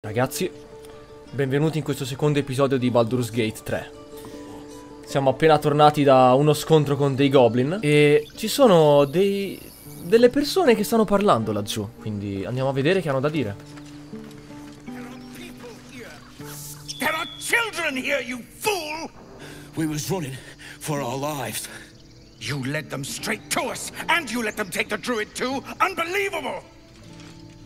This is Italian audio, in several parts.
Ragazzi, benvenuti in questo secondo episodio di Baldurs Gate 3. Siamo appena tornati da uno scontro con dei goblin e ci sono delle persone che stanno parlando laggiù, quindi andiamo a vedere che hanno da dire. There are children here, you fool! We was running for our lives. You led them straight to us, and you let them take the druid too? Unbelievable!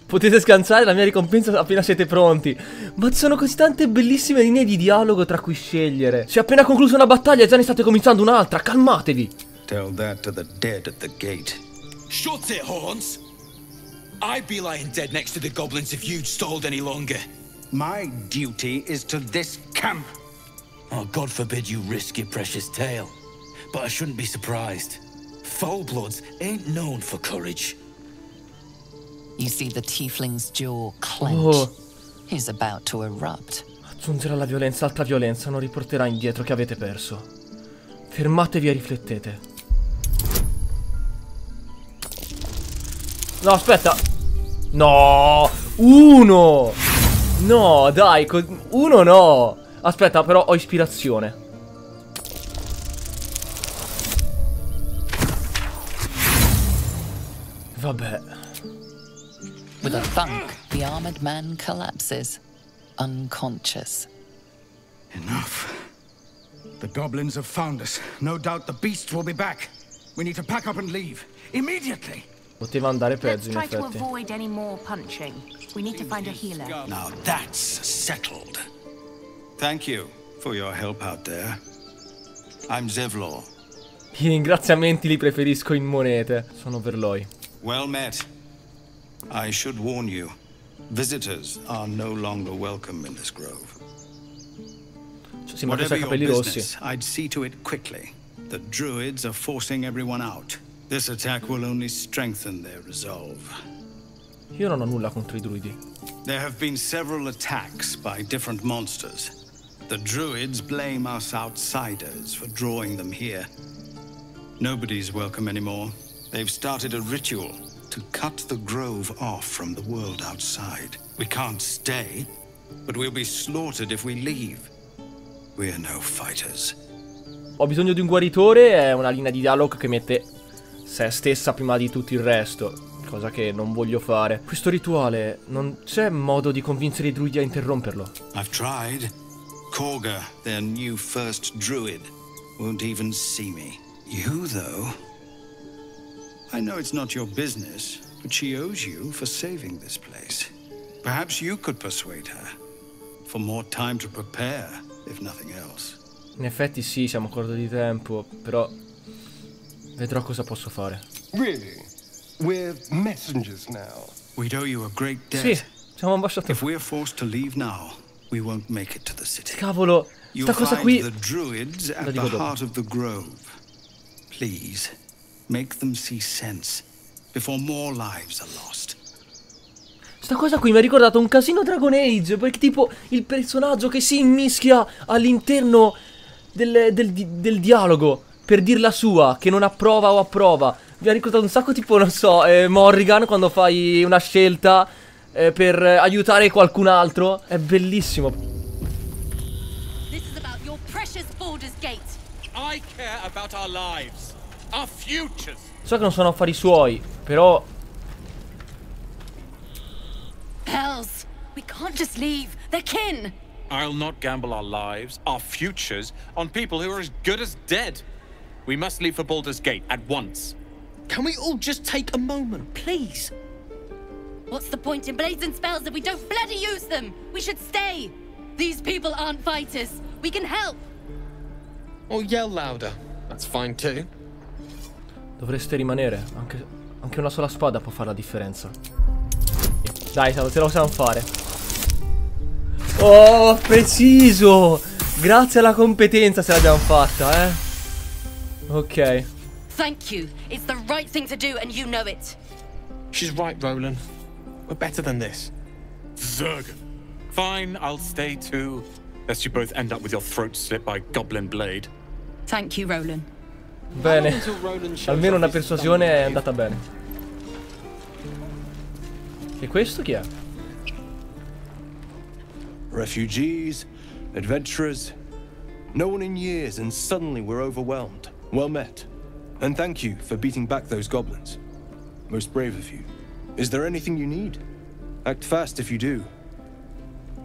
Potete scansare la mia ricompensa appena siete pronti. Ma ci sono così tante bellissime linee di dialogo tra cui scegliere. Si è appena conclusa una battaglia e già ne state cominciando un'altra. Calmatevi. Tell that to the dead at the gate. Shut it, Horns! I'd be lying dead next to the goblins if you'd stalled any longer. My duty is to this camp. Oh, God forbid you risk your precious tail. But I shouldn't be surprised. Foul-bloods ain't known for courage. You see the tiefling's jaw clench. He's about to erupt. Aggiungere alla violenza altra violenza non riporterà indietro che avete perso. Fermatevi e riflettete. No, aspetta. No, uno. No, dai, uno no. Aspetta, però ho ispirazione. Vabbè. With a thunk, the armored man collapses, unconscious. Enough. The goblins have found us. No doubt the beasts will be back. We need to pack up and leave. Immediately. Poteva andare peggio, in Let's try to effetti. avoid any more punching. We need to find a healer. Now that's settled. Thank you for your help out there. I'm Zevlor. I ringraziamenti li preferisco in monete. Sono Verloi. Well met. I should warn you, visitors are no longer welcome in this grove. Cioè, sembra che Whatever sia your capelli rossi. business, I'd see to it quickly. The druids are forcing everyone out. This attack will only strengthen their resolve. Io non ho nulla contro i druidi. There have been several attacks by different monsters. The druids blame us outsiders for drawing them here. Nobody's welcome anymore. They've started a ritual to cut the grove off from the world outside. We can't stay, but we'll be slaughtered if we leave. We're no fighters. Ho bisogno di un guaritore, è una linea di dialogo che mette se stessa prima di tutto il resto, cosa che non voglio fare. Questo rituale, non c'è modo di convincere i druidi a interromperlo. I've tried. Kagha, their new first druid, won't even see me. You, though... I know it's not your business, but she owes you for saving this place. Perhaps you could persuade her. For more time to prepare, if nothing else. In effetti sì, siamo a corto di tempo, però vedrò cosa posso fare. Really? We're messengers now. We'd owe you a great debt. Sì, siamo ambasciatori. If we're forced to leave now, we won't make it to the city. Cavolo, You'll sta cosa find qui... the druids La at dico the dopo. heart of the grove. Please, make them see sense before more lives are lost. Sta cosa qui mi ha ricordato un casino Dragon Age, perché tipo il personaggio che si immischia all'interno del dialogo per dir la sua, che non approva o approva. Mi ha ricordato un sacco tipo, non so, Morrigan quando fai una scelta per aiutare qualcun altro. È bellissimo. This is about your precious Baldurs Gate. I care about our lives, our futures. So che non sono affari suoi, però... Hells, we can't just leave. They're kin. I'll not gamble our lives, our futures, on people who are as good as dead. We must leave for Baldur's Gate at once. Can we all just take a moment, please? What's the point in blazing spells if we don't bloody use them? We should stay. These people aren't fighters. We can help. Or yell louder. That's fine too. Dovreste rimanere, anche una sola spada può fare la differenza. Dai, ce la possiamo fare. Oh, preciso! Grazie alla competenza se l'abbiamo fatta, Ok. Thank you. It's the right thing to do and you know it. She's right, Roland. We're better than this. Zerg. Fine, I'll stay too. Lest you both end up with your throat slit by goblin blade. Thank you, Roland. Bene. Almeno una persuasione è andata bene. E questo chi è? Refugees, adventurers, no one in years, and suddenly we're overwhelmed. Well met. And thank you for beating back those goblins. Most brave of you. Is there anything you need? Act fast if you do.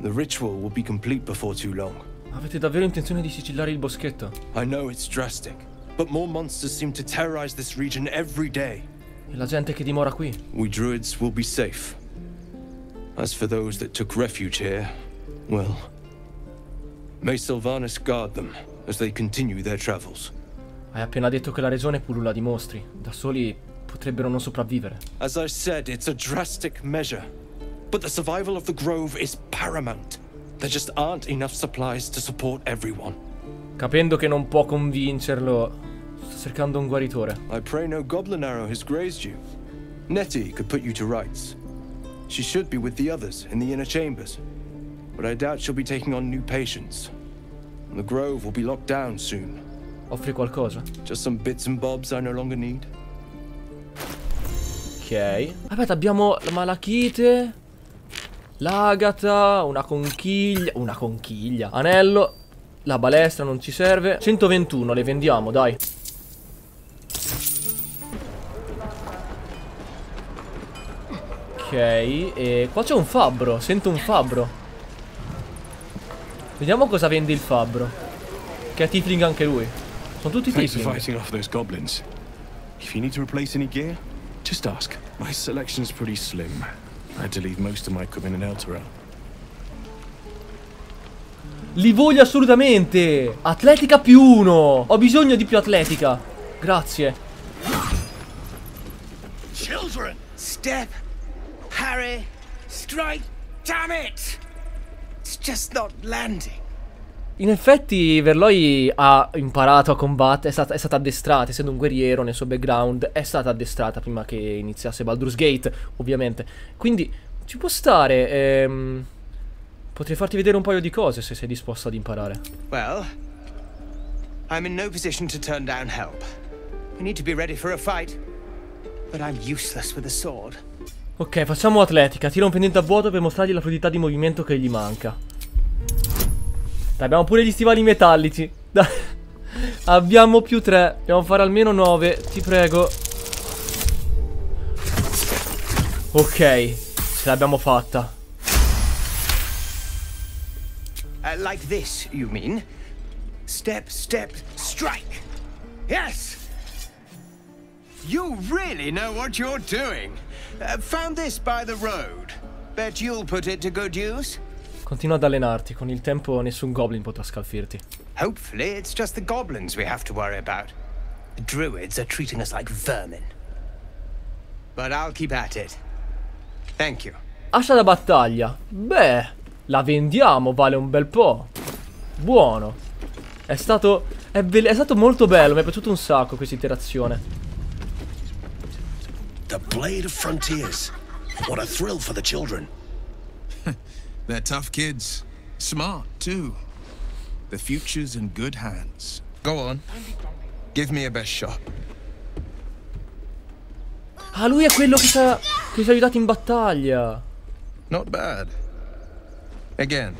The ritual will be complete before too long. Avete davvero intenzione di sigillare il boschetto? I know it's drastic, but more monsters seem to terrorize this region every day. E la gente che dimora qui? We druids will be safe. As for those that took refuge here, well, may Sylvanas guard them as they continue their travels. Hai appena detto che la regione pullula di mostri. Da soli potrebbero non sopravvivere. As I said, it's a drastic measure. But the survival of the grove is paramount. There just aren't enough supplies to support everyone. Capendo che non può convincerlo, sto cercando un guaritore. I pray no goblin arrow has grazed you. Nettie could put you to rights. She should be with the others in the inner chambers. But I doubt she'll be taking on new patients. The grove will be locked down soon. Offri qualcosa? Just some bits and bobs I no longer need. Ok. Aspetta, abbiamo la malachite, l'agata, una conchiglia. Una conchiglia. Anello. La balestra non ci serve. 121, le vendiamo, dai. Ok, e qua c'è un fabbro. Sento un fabbro. Vediamo cosa vende il fabbro. Che è tiefling anche lui. Sono tutti Thanks for tiefling. fighting off those goblins. If you need to replace any gear, just ask. My selection's pretty slim. I had to leave most of my equipment in Elturel. Li voglio assolutamente. Atletica +1. Ho bisogno di più atletica. Grazie. Children! Step! Harry! Strike! Damn it! It's just not landing. In effetti Verloi ha imparato a combattere, è stata addestrata, essendo un guerriero nel suo background, è stata addestrata prima che iniziasse Baldurs Gate, ovviamente. Quindi ci può stare, potrei farti vedere un paio di cose se sei disposto ad imparare. Well, I'm in no position to turn down help. We need to be ready for a fight, but I'm useless with a sword. Ok, facciamo atletica, tira un pendente a vuoto per mostrargli la fluidità di movimento che gli manca. Dai, abbiamo pure gli stivali metallici. Dai. Abbiamo +3. Dobbiamo fare almeno 9, ti prego. Ok, ce l'abbiamo fatta. Like this, you mean? Step, step, strike. Yes! You really know what you're doing. Found this by the road. Bet you'll put it to good use. Continua ad allenarti, con il tempo nessun goblin potrà scalfirti. Hopefully it's just the goblins we have to worry about. The druids are treating us like vermin. But I'll keep at it. Thank you. Ascia da battaglia. Beh, la vendiamo, vale un bel po'. Buono. È stato molto bello, mi è piaciuto un sacco questa iterazione. The Blade of Frontiers. What a thrill for the children. They're tough kids. Smart, too. The future's in good hands. Go on. Give me a best shot. Ah, lui è quello che ci ha aiutato in battaglia. Not bad. Again.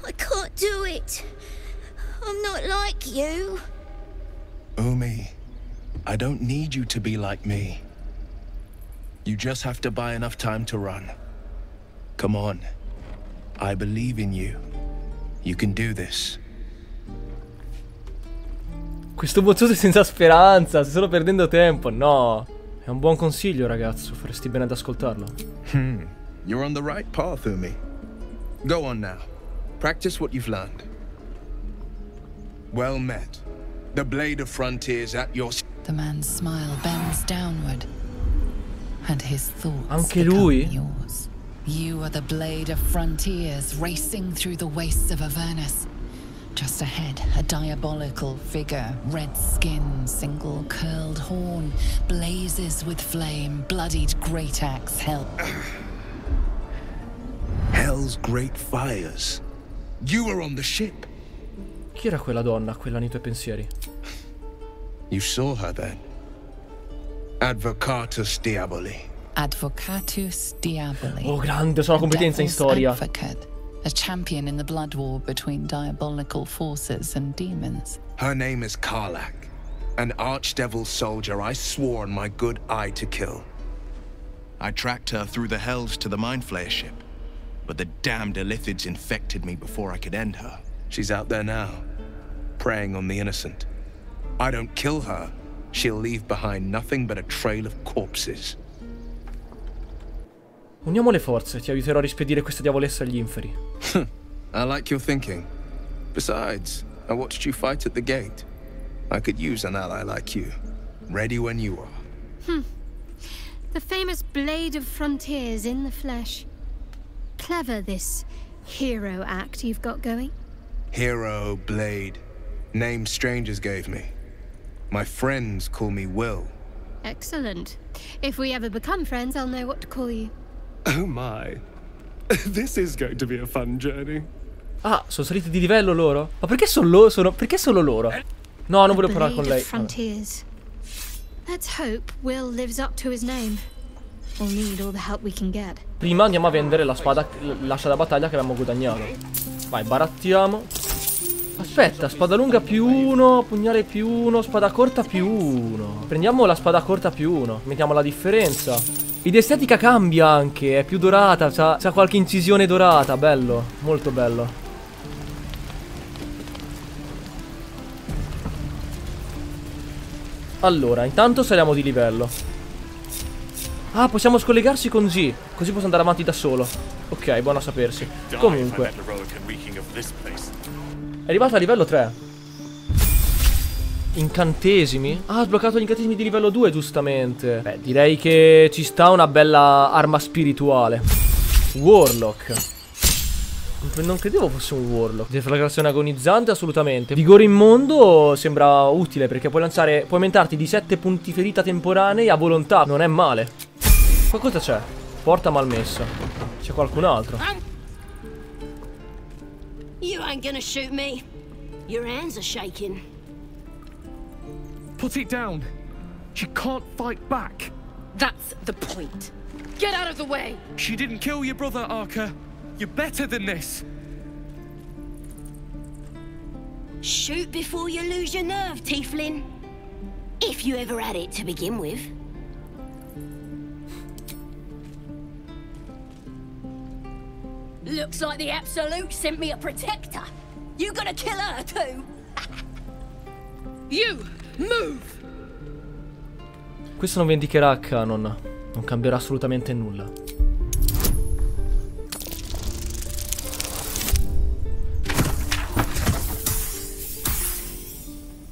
I can't do it. I'm not like you. Umi, I don't need you to be like me. You just have to buy enough time to run. Come on. I believe in you. You can do this. Questo bozzoso è senza speranza, stai solo perdendo tempo. No. È un buon consiglio, ragazzo. Faresti bene ad ascoltarlo. You're on the right path, Umi. Go on now. Practice what you've learned. Well met. The Blade of Frontiers at your... The man's smile bends downward, and his thoughts Anche become lui? yours. You are the Blade of Frontiers, racing through the wastes of Avernus. Just ahead, a diabolical figure, red skin, single curled horn, blazes with flame, bloodied great axe held. Hell's great fires. You were on the ship. Chi era quella donna, quella nei tuoi pensieri? You saw her then? Advocatus Diaboli. Advocatus Diaboli. Oh, grande, so la competenza in storia. Advocate, a champion in the blood war between diabolical forces and demons. Her name is Karlach, an archdevil soldier I swore on my good eye to kill. I tracked her through the hells to the Mind Flayer ship, but the damned Illithids infected me before I could end her. She's out there now, preying on the innocent. I don't kill her, she'll leave behind nothing but a trail of corpses. Uniamo le forze, ti aiuterò a rispedire questa diavolessa agli inferi. I like your thinking. Besides, I watched you fight at the gate. I could use an ally like you. Ready when you are. The famous Blade of Frontiers in the flesh. Clever, this hero act you've got going. Hero, Blade. Names strangers gave me. My friends call me Wyll. Excellent. If we ever become friends, I'll know what to call you. Oh my. This is going to be a fun journey. Ah, sono saliti di livello loro? Ma perché perché solo loro? No, non volevo parlare con lei. Frontiers. Let's hope Wyll lives up to his name. We'll need all the help we can get. Prima andiamo a vendere la spada, l'ascia da battaglia che avevamo guadagnato. Vai, barattiamo. Aspetta, spada lunga +1, pugnale +1, spada corta +1. Prendiamo la spada corta +1, mettiamo la differenza. Ed estetica cambia anche, è più dorata, c'ha qualche incisione dorata, bello, molto bello. Allora, intanto saliamo di livello. Ah, possiamo scollegarsi con G, così posso andare avanti da solo. Ok, buono a sapersi. Comunque è arrivato a livello 3. Incantesimi? Ah, ha sbloccato gli incantesimi di livello 2, giustamente. Beh, direi che ci sta una bella arma spirituale. Warlock. Non credevo fosse un Warlock. Deflagrazione agonizzante, assolutamente. Vigore immondo sembra utile, perché puoi aumentarti di 7 punti ferita temporanei a volontà. Non è male. Qua cosa c'è? Porta malmessa. C'è qualcun altro. You ain't gonna shoot me. Your hands are shaking. Put it down. She can't fight back. That's the point. Get out of the way. She didn't kill your brother, Arca. You're better than this. Shoot before you lose your nerve, tiefling. If you ever had it to begin with. Looks like the Absolute sent me a protector. You gonna kill her too? You move. Questo non vendicherà a Canon. Non cambierà assolutamente nulla.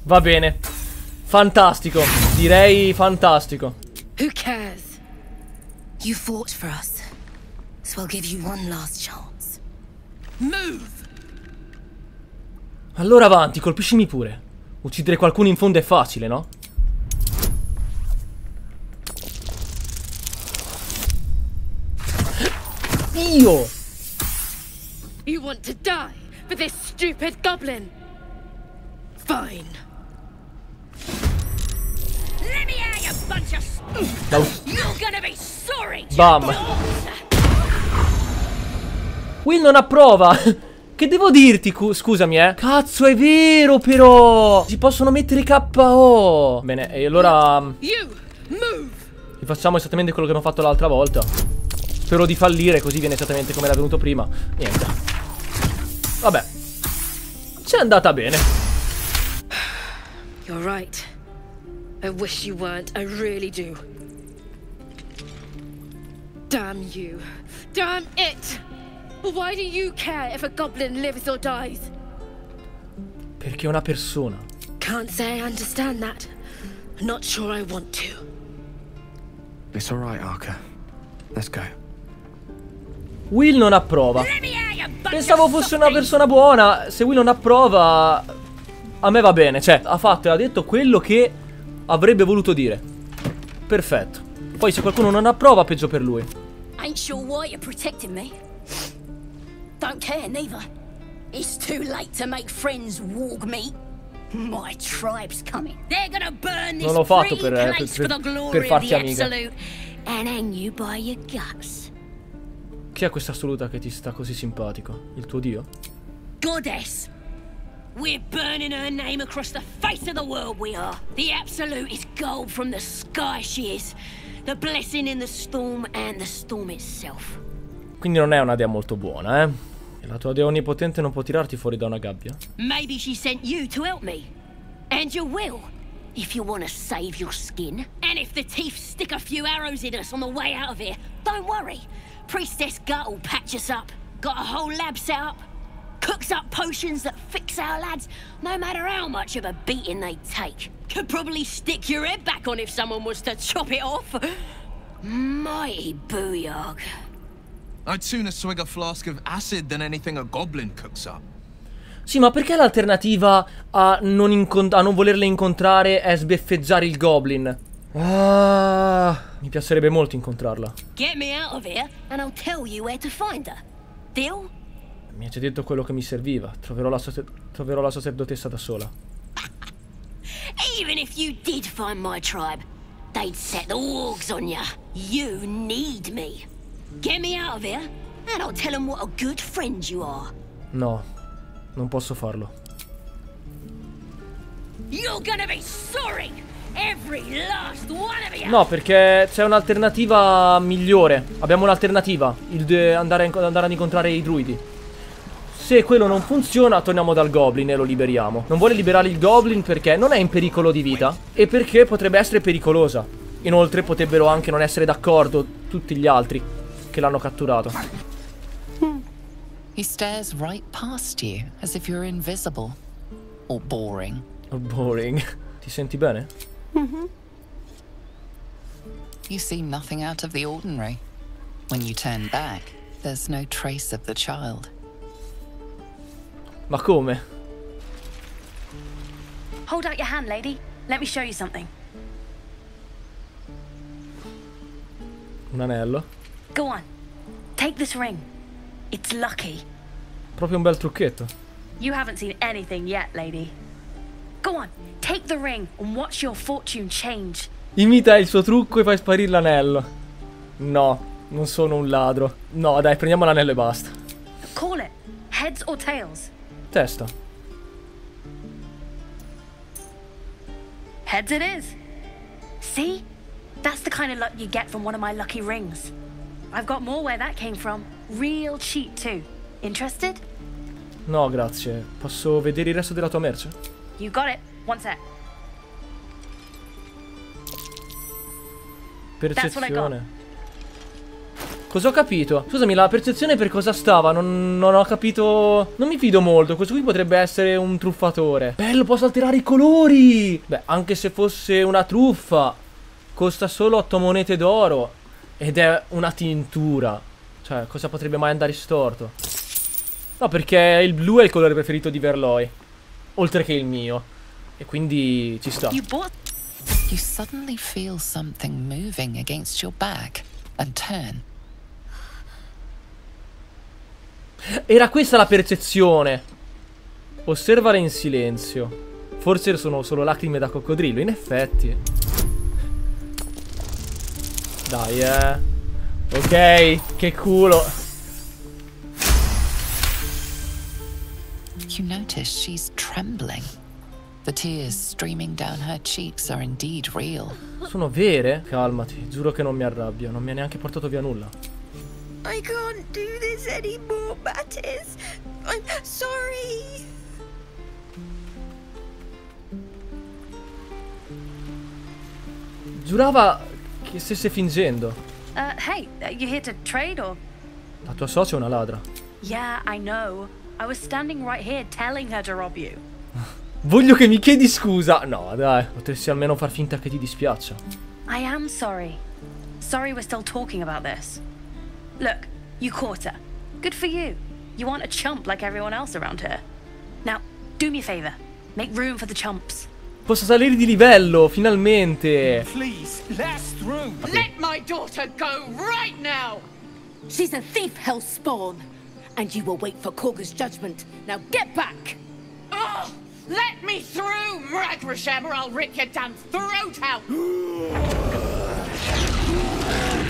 Va bene. Fantastico. Direi fantastico. Who cares? You fought for us, so I'll give you one last chance. Move. Allora avanti, colpiscimi pure. Uccidere qualcuno in fondo è facile, no? Io! You want to die for this stupid goblin? Fine. Let me out, you bunch of... No. You're gonna be sorry. Bam. Wyll non approva. Che devo dirti? Scusami, Cazzo, è vero, però. Si possono mettere KO. Bene, e allora rifacciamo esattamente quello che abbiamo fatto l'altra volta. Spero di fallire, così viene esattamente come era venuto prima. Niente. Vabbè. C'è andata bene. You're right. I wish you weren't. I really do. Damn you. Damn it. Why do you care if a goblin lives or dies? Perché è una persona. Can't say I understand that. Not sure I want to. It's all right, Arca. Let's go. Wyll non approva. Pensavo fosse una persona buona. Se Wyll non approva, a me va bene. Cioè, ha fatto e ha detto quello che avrebbe voluto dire. Perfetto. Poi se qualcuno non approva, peggio per lui. Ain't sure why you're protecting me. Don't care neither. It's too late to make friends, warg meat. My tribe's coming. They're gonna Non l'ho fatto per farti amica. Chi è questa assoluta che ti sta così simpatico? Il tuo dio? Goddess! We're burning her name across the face of the world, we are. The absolute is gold from the sky, she is. The blessing in the storm and the storm itself. Quindi non è una dea molto buona, eh? E la tua dea onnipotente non può tirarti fuori da una gabbia? Maybe she sent you to help me. And you will, if you want to save your skin. And if the Teeth stick a few arrows in us on the way out of here, don't worry. Priestess Gut will patch us up. Got a whole lab set up. Cooks up potions that fix our lads, no matter how much of a beating they take. Could probably stick your head back on if someone was to chop it off. Mighty booyog. I'd sooner swig a flask of acid than anything a goblin cooks up. Sì, ma perché l'alternativa a non volerle incontrare è sbeffeggiare il goblin? Ah, mi piacerebbe molto incontrarla. Get me out of here and I'll tell you where to find her. Deal? Mi ha già detto quello che mi serviva. Troverò la sacerdotessa da sola. Even if you did find my tribe, they'd set the wargs on ya. You need me. Get me out of here and I'll tell them what a good friend you are. No, non posso farlo. You're gonna be sorry. Every last one of you. No, perché c'è un'alternativa migliore. Abbiamo un'alternativa, andare ad incontrare i druidi. Se quello non funziona, torniamo dal goblin e lo liberiamo. Non vuole liberare il goblin perché non è in pericolo di vita e perché potrebbe essere pericolosa. Inoltre potrebbero anche non essere d'accordo tutti gli altri che l'hanno catturato. He stares right past you as if you're invisible or boring. Oh, boring. Ti senti bene? You see nothing out of the ordinary. When you turn back, there's no trace of the child. Ma come? Hold out your hand, lady. Let me show you something. Un anello? Go on. Take this ring. It's lucky. Proprio un bel trucchetto. You haven't seen anything yet, lady. Go on. Take the ring and watch your fortune change. Imita il suo trucco e fai sparire l'anello. No, non sono un ladro. No, dai, prendiamo l'anello e basta. Call it. Heads or tails? Testa. Heads it is. See? That's the kind of luck you get from one of my lucky rings. I've got more where that came from. Real cheap too. Interested? No, grazie. Posso vedere il resto della tua merce? You got it. One sec. Percezione. Cosa ho capito? Scusami, la percezione per cosa stava? Non ho capito. Non mi fido molto. Questo qui potrebbe essere un truffatore. Bello, posso alterare i colori. Beh, anche se fosse una truffa, costa solo 8 monete d'oro. Ed è una tintura. Cioè, cosa potrebbe mai andare storto? No, perché il blu è il colore preferito di Verloi, oltre che il mio. E quindi ci sta. You suddenly feel something moving against your back and turn. Era questa la percezione. Osservare in silenzio. Forse sono solo lacrime da coccodrillo. In effetti. Dai, ok, che culo. You notice she's trembling. The tears streaming down her cheeks are indeed real. Sono vere? Calmati, giuro che non mi arrabbio. Non mi ha neanche portato via nulla. I can't do this anymore, Mattis. I'm sorry. Giurava che stesse fingendo. Hey, you here to trade or? La tua socia è una ladra. Yeah, I know. I was standing right here telling her to rob you. Voglio che mi chiedi scusa. No, dai, potresti almeno far finta che ti dispiaccia. I am sorry. Sorry we're still talking about this. Look, you caught her. Good for you. You aren't a chump like everyone else around here. Now, do me a favor. Make room for the chumps. Posso salire di livello, finalmente. Please, last room. Let my daughter go right now. She's a thief, hellspawn, and you will wait for Kagha's judgment. Now get back. Let me through, Ragrasham, or I'll rip your damn throat out!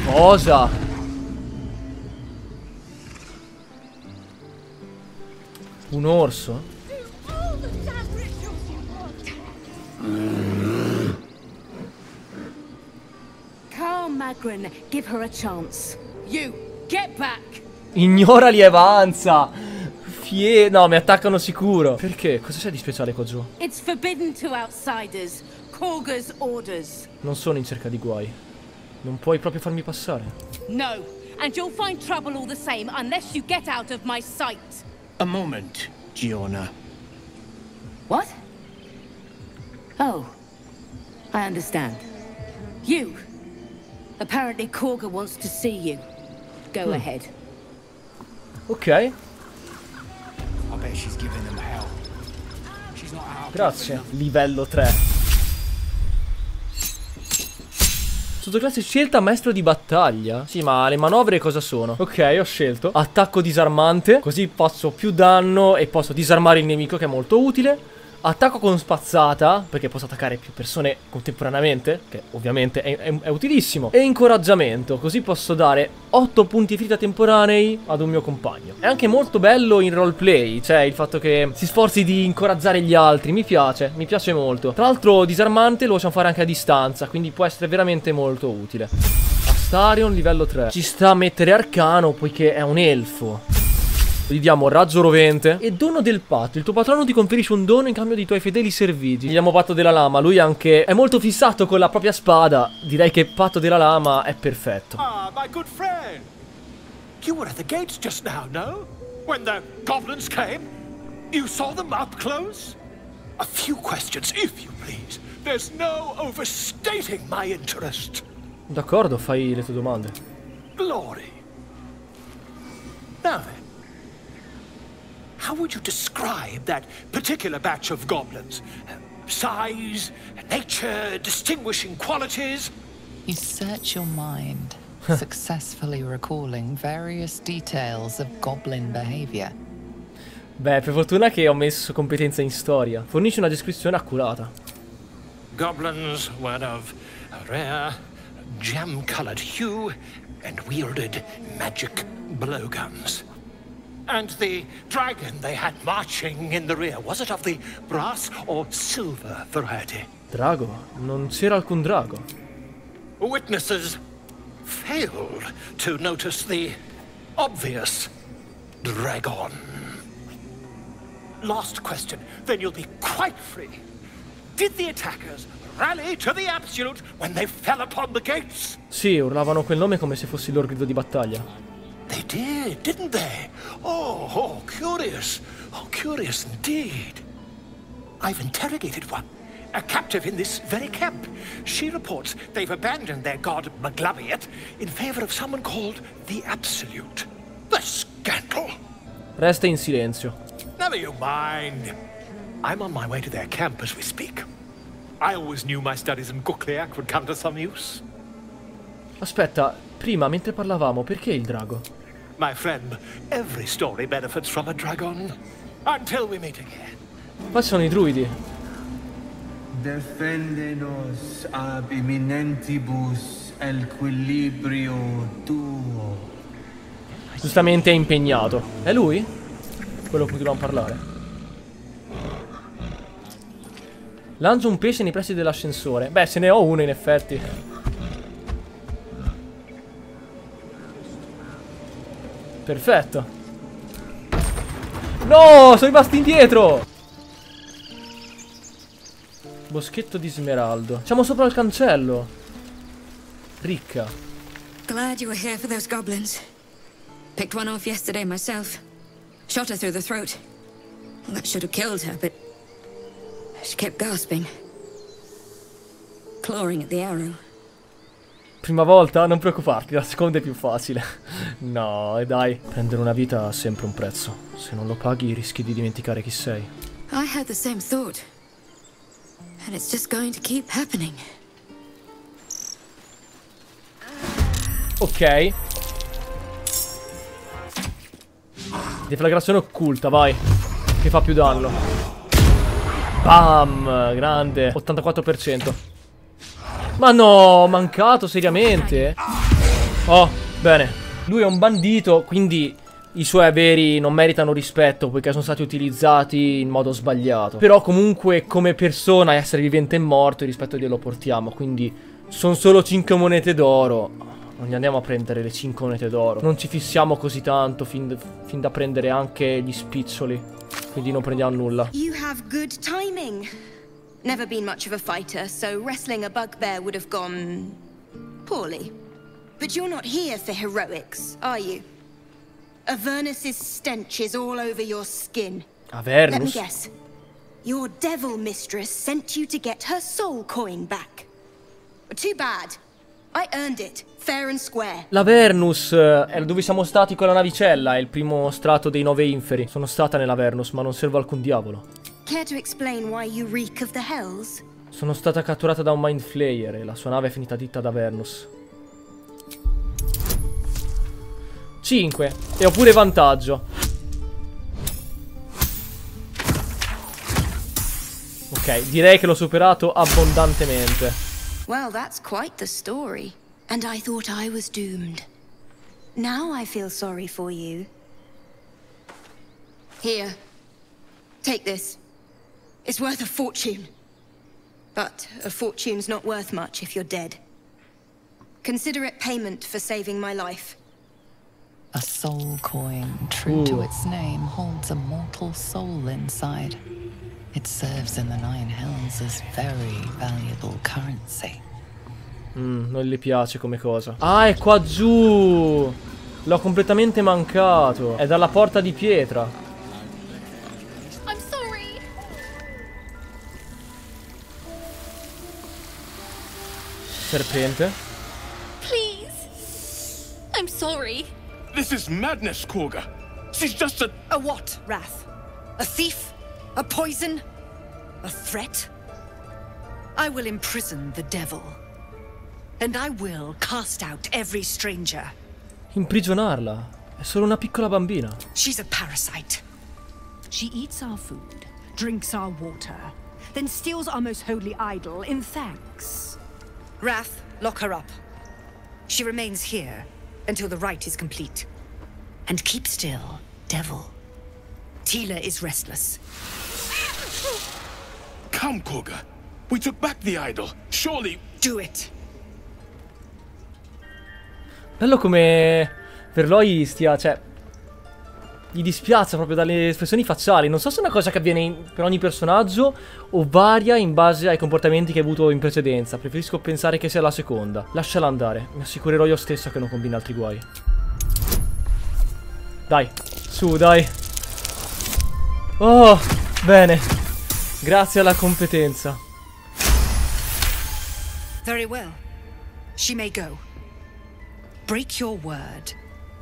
Cosa? Un orso? Calm, Magrin. Give her a chance. You, get back! Ignora e avanza. No, mi attaccano sicuro. Perché? Cosa c'è di speciale qua giù? It's forbidden to outsiders. Kagha's orders. Non sono in cerca di guai. Non puoi proprio farmi passare. No, and you'll find trouble all the same unless you get out of my sight. A moment, Giona. What? Oh, I understand. You. Apparently Kagha wants to see you. Go ahead. Ok. I bet she's giving them hell. She's not out. Grazie. Livello 3. Sottoclasse scelta maestro di battaglia. Sì, ma le manovre cosa sono? Ok, ho scelto attacco disarmante, così faccio più danno e posso disarmare il nemico, che è molto utile. Attacco con spazzata, perché posso attaccare più persone contemporaneamente, che ovviamente è utilissimo. E incoraggiamento, così posso dare 8 punti ferita temporanei ad un mio compagno. È anche molto bello in roleplay, cioè il fatto che si sforzi di incoraggiare gli altri. Mi piace molto. Tra l'altro disarmante lo possiamo fare anche a distanza, quindi può essere veramente molto utile. Astarion livello 3. Ci sta a mettere arcano, poiché è un elfo. Gli diamo raggio rovente e dono del patto. Il tuo patrono ti conferisce un dono in cambio dei tuoi fedeli servigi. Gli diamo patto della lama. Lui anche è molto fissato con la propria spada. Direi che patto della lama è perfetto. Ah, my good friend. You were at the gates just now, no? When the goblins came? You saw them up close? A few questions, if you please. There's no overstating my interest. D'accordo, fai le tue domande. Glory. Now then. How would you describe that particular batch of goblins? Size, nature, distinguishing qualities? You search your mind, successfully recalling various details of goblin behavior. Beh, per fortuna che ho messo competenza in storia. Fornisce una descrizione accurata. Goblins were of a rare, jam-colored hue and wielded magic blowguns. And the dragon they had marching in the rear, was it of the brass or silver variety? Drago? Non c'era alcun drago. Witnesses failed to notice the obvious dragon. Last question, then you'll be quite free. Did the attackers rally to the absolute when they fell upon the gates? Sì, urlavano quel nome come se fosse il loro grido di battaglia. They did, didn't they? Oh, curious. Oh, curious indeed. I've interrogated one, a captive in this very camp. She reports they've abandoned their god Maglabiet in favor of someone called the Absolute. The scandal! Resta in silenzio. Never you mind. I'm on my way to their camp as we speak. I always knew my studies in Gukliak would come to some use. Aspetta, prima mentre parlavamo, perché il drago? My friend, every story benefits from a dragon. Until we meet again. Qua ci sono i druidi. Defendenos ab imminentibus equilibrio tuo. Giustamente è impegnato. È lui? Quello con cui dobbiamo parlare. Lancio un pesce nei pressi dell'ascensore. Beh, se ne ho uno in effetti. Perfetto. No, sono rimasti indietro. Boschetto di smeraldo. Siamo sopra il cancello. Ricca. Glad you were here for those goblins. Picked one off yesterday myself. Shot her through the throat. That should have killed her, but she kept gasping. Clawing at the arrow. Prima volta? Non preoccuparti, la seconda è più facile. No, e dai. Prendere una vita ha sempre un prezzo. Se non lo paghi rischi di dimenticare chi sei. I had the same thought. And it's just going to keep happening. Ok. Deflagrazione occulta, vai. Che fa più danno. Bam! Grande. 84%. Ma no, mancato seriamente. Oh, bene. Lui è un bandito, quindi i suoi averi non meritano rispetto poiché sono stati utilizzati in modo sbagliato. Però comunque come persona, essere vivente e morto, il rispetto glielo portiamo. Quindi sono solo 5 monete d'oro. Non gli andiamo a prendere le 5 monete d'oro. Non ci fissiamo così tanto fin da prendere anche gli spiccioli. Quindi non prendiamo nulla. You have good timing. Never been much of a fighter, so wrestling a bugbear would have gone poorly. But you're not here for heroics, are you? Avernus's stench is all over your skin. Avernus? Let me guess. Your devil mistress sent you to get her soul coin back. Too bad. I earned it, fair and square. L'Avernus è dove siamo stati con la navicella, è il primo strato dei 9 inferi. Sono stata nell'Avernus, ma non servo alcun diavolo. Care to explain why you reek of the hells? Sono stata catturata da un Mind Flayer e la sua nave è finita dritta ad Avernus. 5. E ho pure vantaggio. Ok, direi che l'ho superato abbondantemente. Well, that's quite the story. And I thought I was doomed. Now I feel sorry for you. Here. Take this. It's worth a fortune. But a fortune's not worth much if you're dead. Consider it payment for saving my life. A soul coin, true to its name, holds a mortal soul inside. It serves in the 9 hells as very valuable currency. Non gli piace come cosa. Ah, è qua giù! L'ho completamente mancato. È dalla porta di pietra. I'm sorry. Serpente. Please. I'm sorry. This is madness, Kagha. She's just a... A what, Wrath? A thief? A poison? A threat? I will imprison the devil. And I will cast out every stranger. Imprigionarla. È solo una piccola bambina. She's a parasite. She eats our food, drinks our water, then steals our most holy idol in thanks. Wrath, lock her up. She remains here until the rite is complete. And keep still, devil. Tila is restless. Come, Kagha. We took back the idol. Surely... Do it. Bello come Verloi stia, cioè, gli dispiace proprio dalle espressioni facciali. Non so se è una cosa che avviene per ogni personaggio o varia in base ai comportamenti che hai avuto in precedenza. Preferisco pensare che sia la seconda. Lasciala andare, mi assicurerò io stesso che non combina altri guai. Dai, su, dai. Oh, bene. Grazie alla competenza. Very well. She may go. Break your word,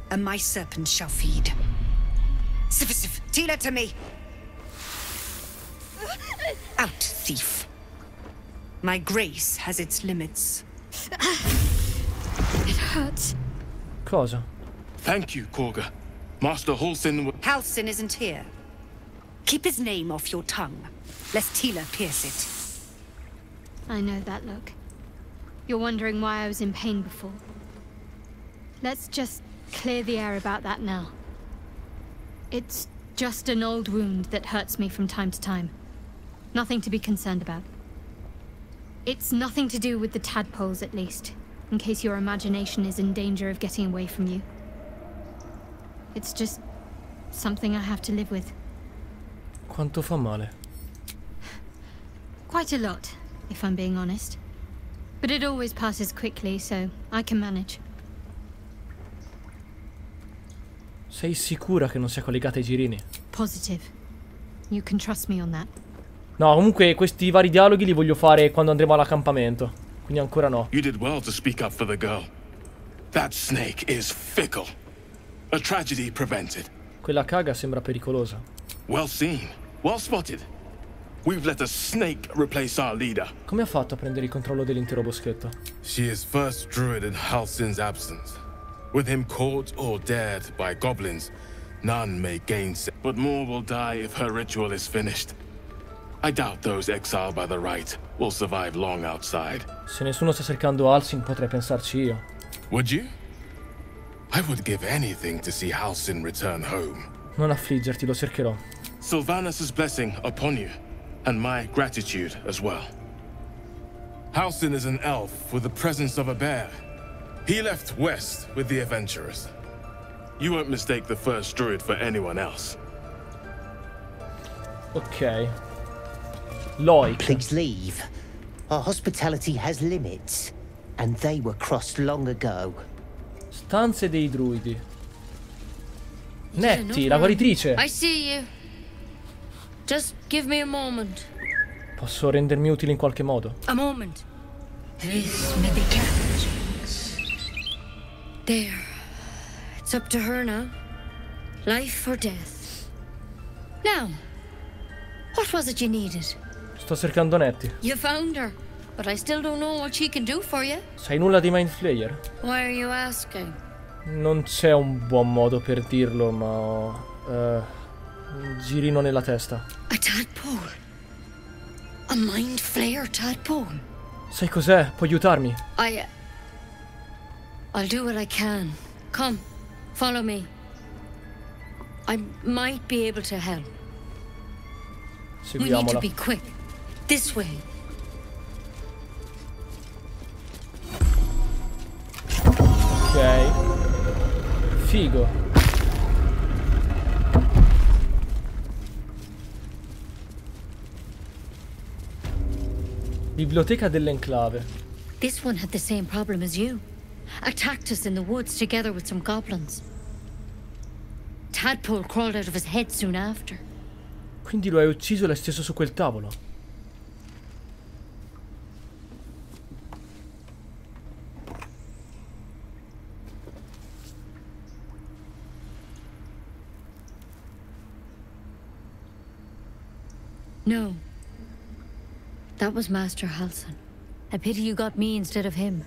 and my serpent shall feed. Sif, Tila to me! Out, thief. My grace has its limits. It hurts. Cosa? Thank you, Kagha. Master Halsin... Halsin isn't here. Keep his name off your tongue, lest Tila pierce it. I know that look. You're wondering why I was in pain before. Let's just clear the air about that now. It's just an old wound that hurts me from time to time. Nothing to be concerned about. It's nothing to do with the tadpoles, at least, in case your imagination is in danger of getting away from you. It's just something I have to live with. Quanto fa male? Quite a lot, if I'm being honest. But it always passes quickly, so I can manage. Sei sicura che non sia collegata ai girini? Positive. You can trust me on that. No, comunque questi vari dialoghi li voglio fare quando andremo all'accampamento. Quindi ancora no. You did well to speak up for the girl. That snake is fickle. A tragedy prevented. Quella Kagha sembra pericolosa. Well seen. Well spotted. We've let a snake replace our leader. Come ha fatto a prendere il controllo dell'intero boschetto? She is first druid in Halsin's absence. With him caught or dared by goblins, none may gainsay. But more will die if her ritual is finished. I doubt those exiled by the right will survive long outside. Se nessuno sta cercando Halsin, potrei pensarci io. Would you? I would give anything to see Halsin return home. Non affliggerti, lo cercherò. Sylvanus' blessing upon you, and my gratitude as well. Halsin is an elf with the presence of a bear. He left west with the adventurers. You won't mistake the first druid for anyone else. Ok. Loic. Please leave. Our hospitality has limits, and they were crossed long ago. Stanze dei druidi. Nettie, la guaritrice. I see you. Just give me a moment. Posso rendermi utile in qualche modo? A moment. This may be captured. There. It's up to her now. Life or death. Now, what was it you needed? Sto cercando Nettie. You found her, but I still don't know what she can do for you. Sai nulla di Mind Flayer? Why are you asking? Non c'è un buon modo per dirlo, ma ho un girino nella testa. A tadpole. A mind flayer tadpole. Sai cos'è? Puoi aiutarmi? I'll do what I can. Come, follow me. I might be able to help. We need to be quick. This way. Ok. Figo. Biblioteca dell'enclave. This one had the same problem as you. Attacked us in the woods together with some goblins. Tadpole crawled out of his head soon after. Quindi lo hai ucciso e l'hai steso su quel tavolo. No. That was Master Halsin. I pity you got me instead of him.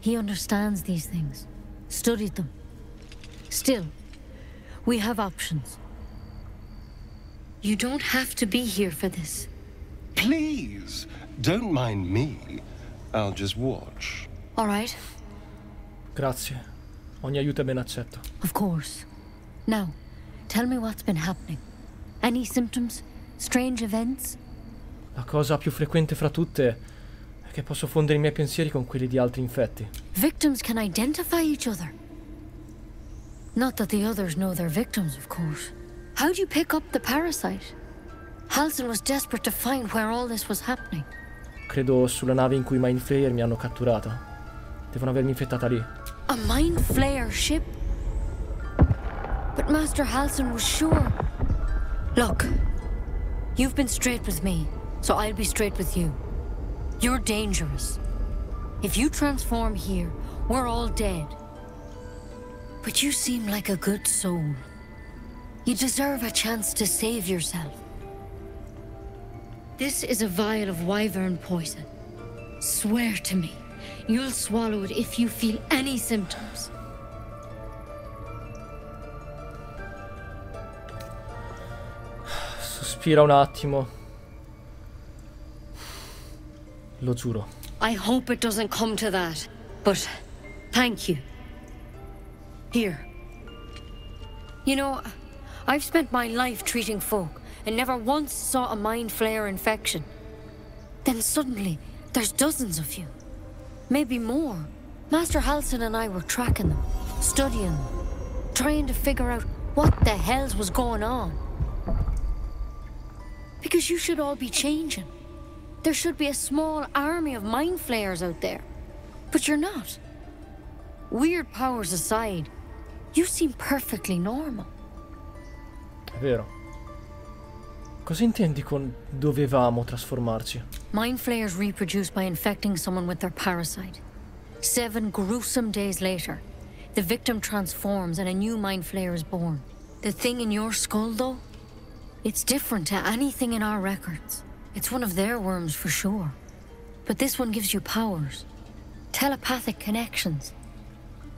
He understands these things. Studied them. Still, we have options. You don't have to be here for this. Please, don't mind me. I'll just watch. All right. Grazie. Ogni aiuto è ben accetto. Of course. Now, tell me what's been happening. Any symptoms? Strange events? La cosa più frequente fra tutte è che posso fondere i miei pensieri con quelli di altri infetti. Victims can identify each other. Not that the others know they're victims, of course. How'd you pick up the parasite? Halsin was desperate to find where all this was happening. Credo sulla nave in cui i Mind Flayer mi hanno catturata. Devono avermi infettata lì. A Mind Flayer ship? But Master Halsin was sure. Look, you've been straight with me, so I'll be straight with you. You're dangerous. If you transform here, we're all dead. But you seem like a good soul. You deserve a chance to save yourself. This is a vial of wyvern poison. Swear to me, you'll swallow it if you feel any symptoms. Sospira un attimo. Lo giuro. I hope it doesn't come to that, but thank you. Here. You know, I've spent my life treating folk and never once saw a mind flayer infection. Then suddenly, there's dozens of you. Maybe more. Master Halsin and I were tracking them, studying them, trying to figure out what the hells was going on. Because you should all be changing. There should be a small army of mind flayers out there. But you're not. Weird powers aside, you seem perfectly normal. È vero. Cosa intendi con dovevamo trasformarci? Mind flayers reproduce by infecting someone with their parasite. 7 gruesome days later, the victim transforms and a new mind flayer is born. The thing in your skull, though? It's different to anything in our records. It's one of their worms for sure. But this one gives you powers. Telepathic connections.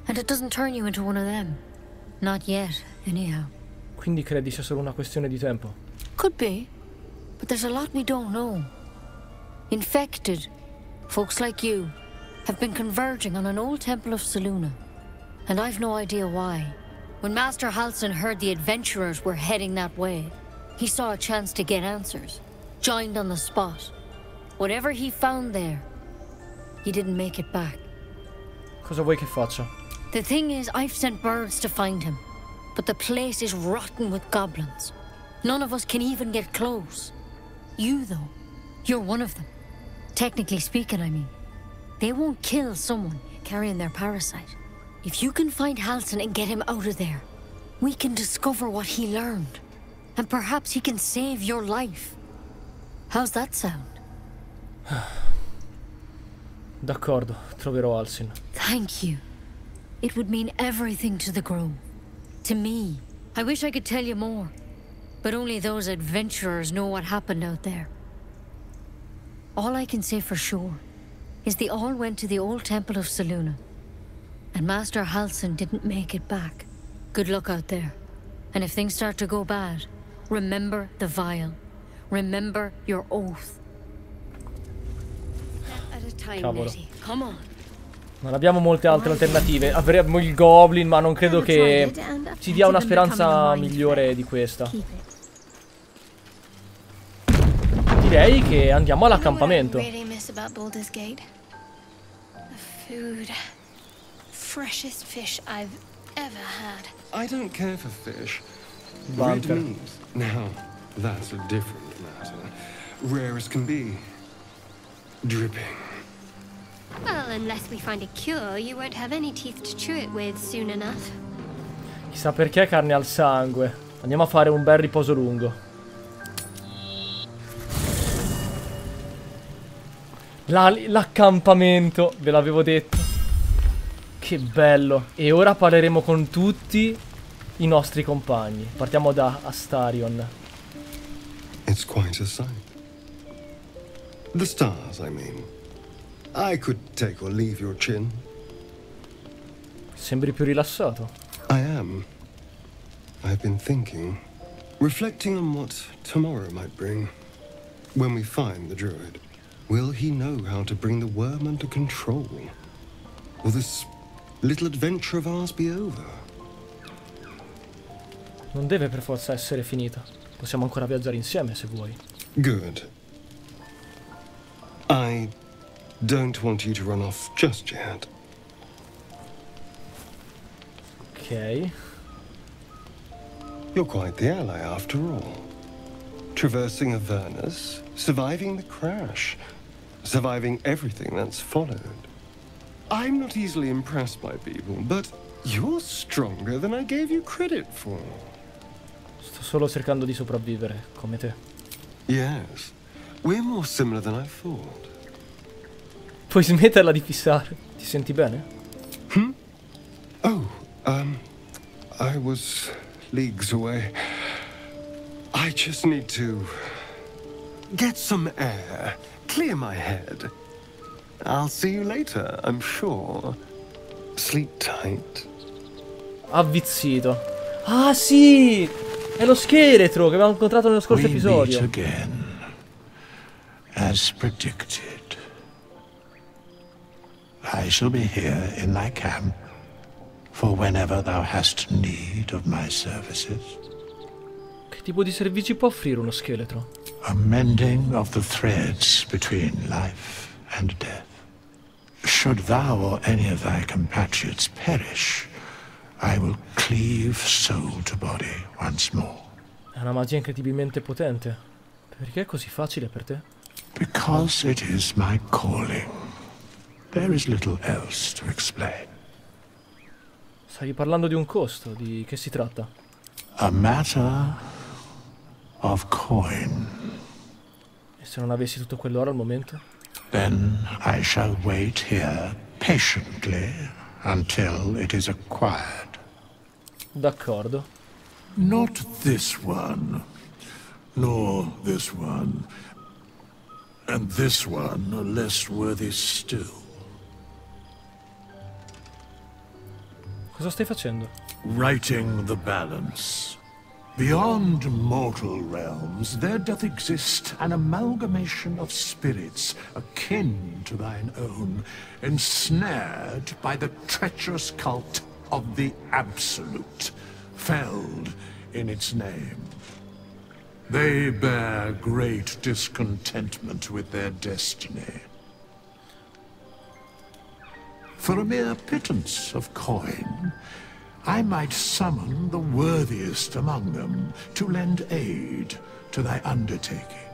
And it doesn't turn you into one of them. Not yet, anyhow. Quindi credi sia solo una questione di tempo? Could be. But there's a lot we don't know. Infected, folks like you, have been converging on an old temple of Selûne. And I've no idea why. When Master Halsin heard the adventurers were heading that way, he saw a chance to get answers. Joined on the spot. Whatever he found there, he didn't make it back. Cosa vuoi che faccia? The thing is, I've sent birds to find him. But the place is rotten with goblins. None of us can even get close. You, though, you're one of them. Technically speaking, I mean. They won't kill someone carrying their parasite. If you can find Halsin and get him out of there, we can discover what he learned. And perhaps he can save your life. How's that sound? D'accordo, troverò Halsin. Thank you. It would mean everything to the grove. To me. I wish I could tell you more. But only those adventurers know what happened out there. All I can say for sure is they all went to the old temple of Selûne. And Master Halsin didn't make it back. Good luck out there. And if things start to go bad, remember the vial. Remember your oath. At a time, Cavolo. Come on. Non abbiamo molte altre alternative. Avremo il Goblin, ma non credo che ci dia una speranza migliore di questa. Direi che andiamo all'accampamento. Baldurs Gate. The food. Freshest fish I've ever had. I don't care for fish. Red Baldur. meat. Now, that's a different matter. Rare as can be. Dripping. Well, unless we find a cure, you won't have any teeth to chew it with soon enough. Chissà perché carne al sangue. Andiamo a fare un bel riposo lungo. L'accampamento, ve l'avevo detto. Che bello. E ora parleremo con tutti i nostri compagni. Partiamo da Astarion. It's quite a sight. The stars, I mean. I could take or leave your chin. Sembri più rilassato. I am. I've been thinking, reflecting on what tomorrow might bring. When we find the druid, will he know how to bring the worm under control? Will this little adventure of ours be over? Non deve per forza essere finita. Possiamo ancora viaggiare insieme se vuoi. Good. I don't want you to run off just yet. Ok. You're quite the ally after all. Traversing Avernus, surviving the crash, surviving everything that's followed. I'm not easily impressed by people, but you're stronger than I gave you credit for. Sto solo cercando di sopravvivere, come te. Yes, we're more similar than I thought. Puoi smetterla di fissare. Ti senti bene? Oh, I was leagues away. I just need to get some air, clear my head. I'll see you later, I'm sure. Sleep tight. Avvizzito. Ah sì! È lo scheletro che abbiamo incontrato nello scorso episodio. Meet again, as predicted. I shall be here in thy camp for whenever thou hast need of my services. Che tipo di servizi può offrire uno scheletro? A mending of the threads between life and death. Should thou or any of thy compatriots perish, I will cleave soul to body once more. È una magia incredibilmente potente. Perché è così facile per te? Because it is my calling. There is little else to explain. Stavi parlando di un costo, di che si tratta? A matter of coin. E se non avessi tutto quell'oro al momento? Then I shall wait here patiently until it is acquired. D'accordo. Not this one, nor this one, and this one less worthy still. Cosa stai facendo? Righting the balance. Beyond mortal realms, there doth exist an amalgamation of spirits akin to thine own, ensnared by the treacherous cult of the Absolute, felled in its name. They bear great discontentment with their destiny. For a mere pittance of coin, I might summon the worthiest among them to lend aid to thy undertaking.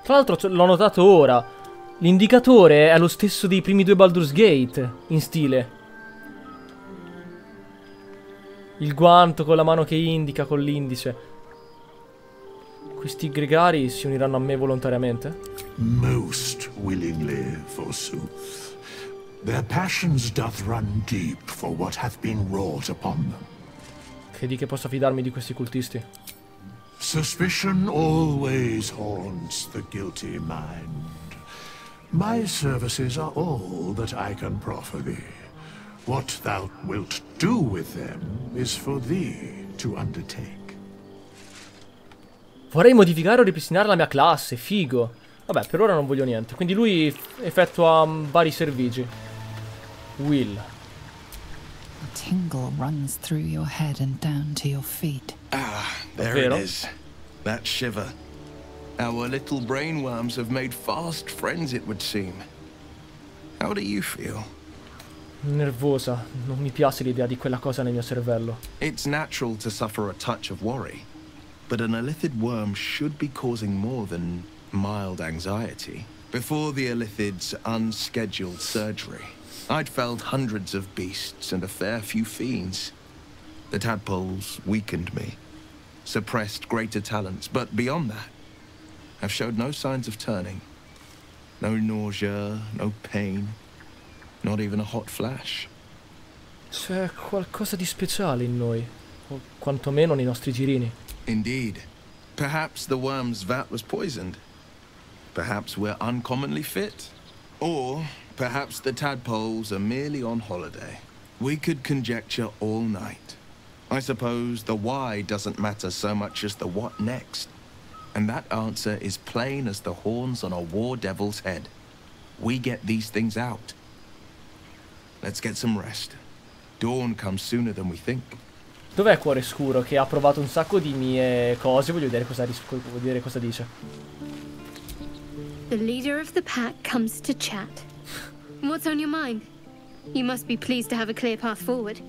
Tra l'altro l'ho notato ora. L'indicatore è lo stesso dei primi 2 Baldurs Gate, in stile. Il guanto con la mano che indica con l'indice. Questi gregari si uniranno a me volontariamente? Most willingly, forsooth. Their passions doth run deep for what hath been wrought upon them. Credi che possa fidarmi di questi cultisti? Suspicion always haunts the guilty mind. My services are all that I can proffer thee. What thou wilt do with them is for thee to undertake. Vorrei modificare o ripristinare la mia classe, figo. Vabbè, per ora non voglio niente. Quindi lui effettua vari servigi. Wyll. A tingle runs through your head and down to your feet. Ah, there it is. That shiver. Our little brainworms have made fast friends, it would seem. How do you feel? Nervosa. Non mi piace l'idea di quella cosa nel mio cervello. It's natural to suffer a touch of worry. But an illithid worm should be causing more than mild anxiety. Before the illithid's unscheduled surgery, I'd felled hundreds of beasts and a fair few fiends. The tadpoles weakened me, suppressed greater talents, but beyond that, I've showed no signs of turning. No nausea, no pain, not even a hot flash. C'è qualcosa di speciale in noi, o quantomeno nei nostri girini. Indeed. Perhaps the worm's vat was poisoned. Perhaps we're uncommonly fit. Or perhaps the tadpoles are merely on holiday. We could conjecture all night. I suppose the why doesn't matter so much as the what next. And that answer is plain as the horns on a war devil's head. We get these things out. Let's get some rest. Dawn comes sooner than we think. Dov'è Cuore Scuro che ha provato un sacco di mie cose? Voglio vedere cosa dice. The leader of the pack comes to chat. What's on your mind? You must be pleased to have a clear path forward.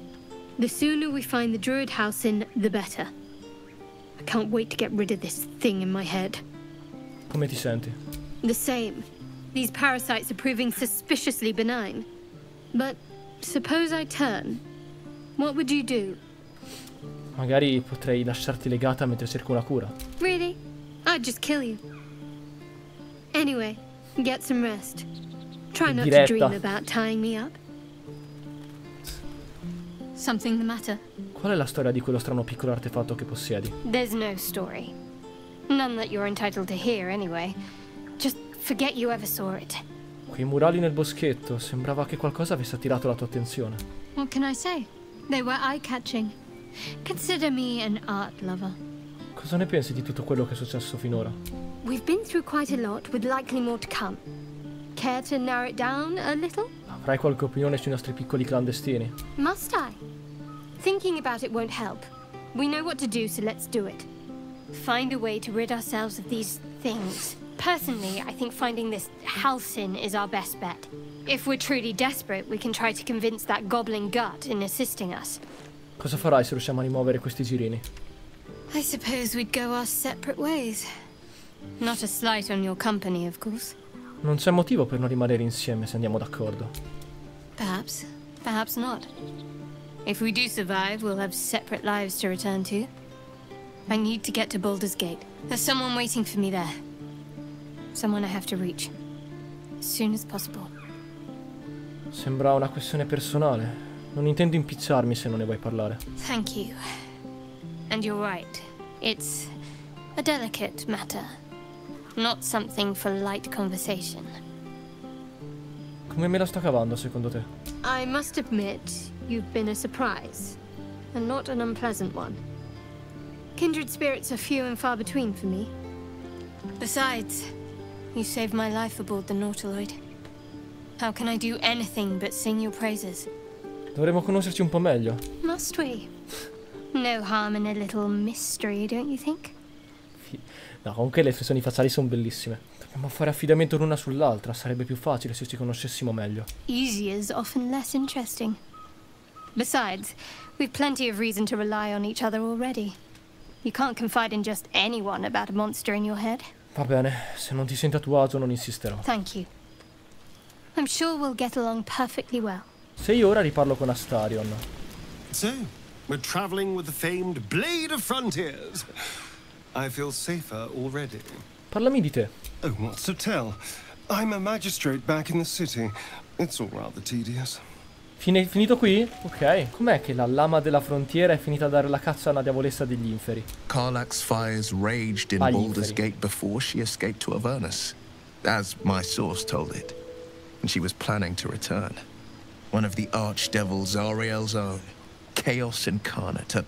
The sooner we find the druid house in, the better. I can't wait to get rid of this thing in my head. Come ti senti? The same. These parasites are proving suspiciously benign. But suppose I turn. What would you do? Magari potrei lasciarti legata mentre cerco una cura. Really? I'd just kill you. Anyway, get some rest. Try not to dream about tying me up. Something the matter? Qual è la storia di quello strano piccolo artefatto che possiedi? There's no story. None that you're entitled to hear, anyway. Just forget you ever saw it. Quei murali nel boschetto, sembrava che qualcosa avesse attirato la tua attenzione. What can I say? They were eye-catching. Consider me an art lover. Cosa ne pensi di tutto quello che è successo finora? We've been through quite a lot, with likely more to come. Care to narrow it down a little? Avrai qualche opinione sui nostri piccoli clandestini? Must I? Thinking about it won't help. We know what to do, so let's do it. Find a way to rid ourselves of these things. Personally, I think finding this Halcyon is our best bet. If we're truly desperate, we can try to convince that goblin gut in assisting us. Cosa farai se riusciamo a rimuovere questi girini? I suppose we'd go our separate ways. Not a slight on your company, of course. Non c'è motivo per non rimanere insieme se andiamo d'accordo. Perhaps. Perhaps not. If we do survive, we'll have separate lives to return to. I need to get to Baldurs Gate. There's someone waiting for me there. Someone I have to reach. As soon as possible. Sembra una questione personale. Non intendo impicciarmi se non ne vuoi parlare. Thank you. And you're right. It's a delicate matter. Not something for light conversation. Come me la sto cavando, secondo te? I must admit, you've been a surprise. and not an unpleasant one. Kindred spirits are few and far between for me. Besides, you saved my life aboard the Nautiloid. How can I do anything but sing your praises? Dovremmo conoscerci un po' meglio. Must we? No harm in a little mystery, don't you think? No, comunque le espressioni facciali sono bellissime. Dobbiamo fare affidamento l'una sull'altra. Sarebbe più facile se ci conoscessimo meglio. Easier is often less interesting. Besides, we've plenty of reason to rely on each other already. You can't confide in just anyone about a monster in your head. Va bene, se non ti senti a tuo agio non insisterò. Thank you. I'm sure we'll get along perfectly well. Se io ora riparlo con Astarion. So, we're traveling with the famed Blade of Frontiers. I feel safer already. Parlami di te. Oh, what's to tell? I'm a magistrate back in the city. It's all rather tedious. Finito qui? Ok. Com'è che la lama della frontiera è finita a dare la caccia a una diavolessa degli inferi? Karlach's fires raged in Baldurs Gate before she escaped to Avernus, as my source told it. And she was planning to return. One of the archdevils Ariel's own. Chaos incarnate, a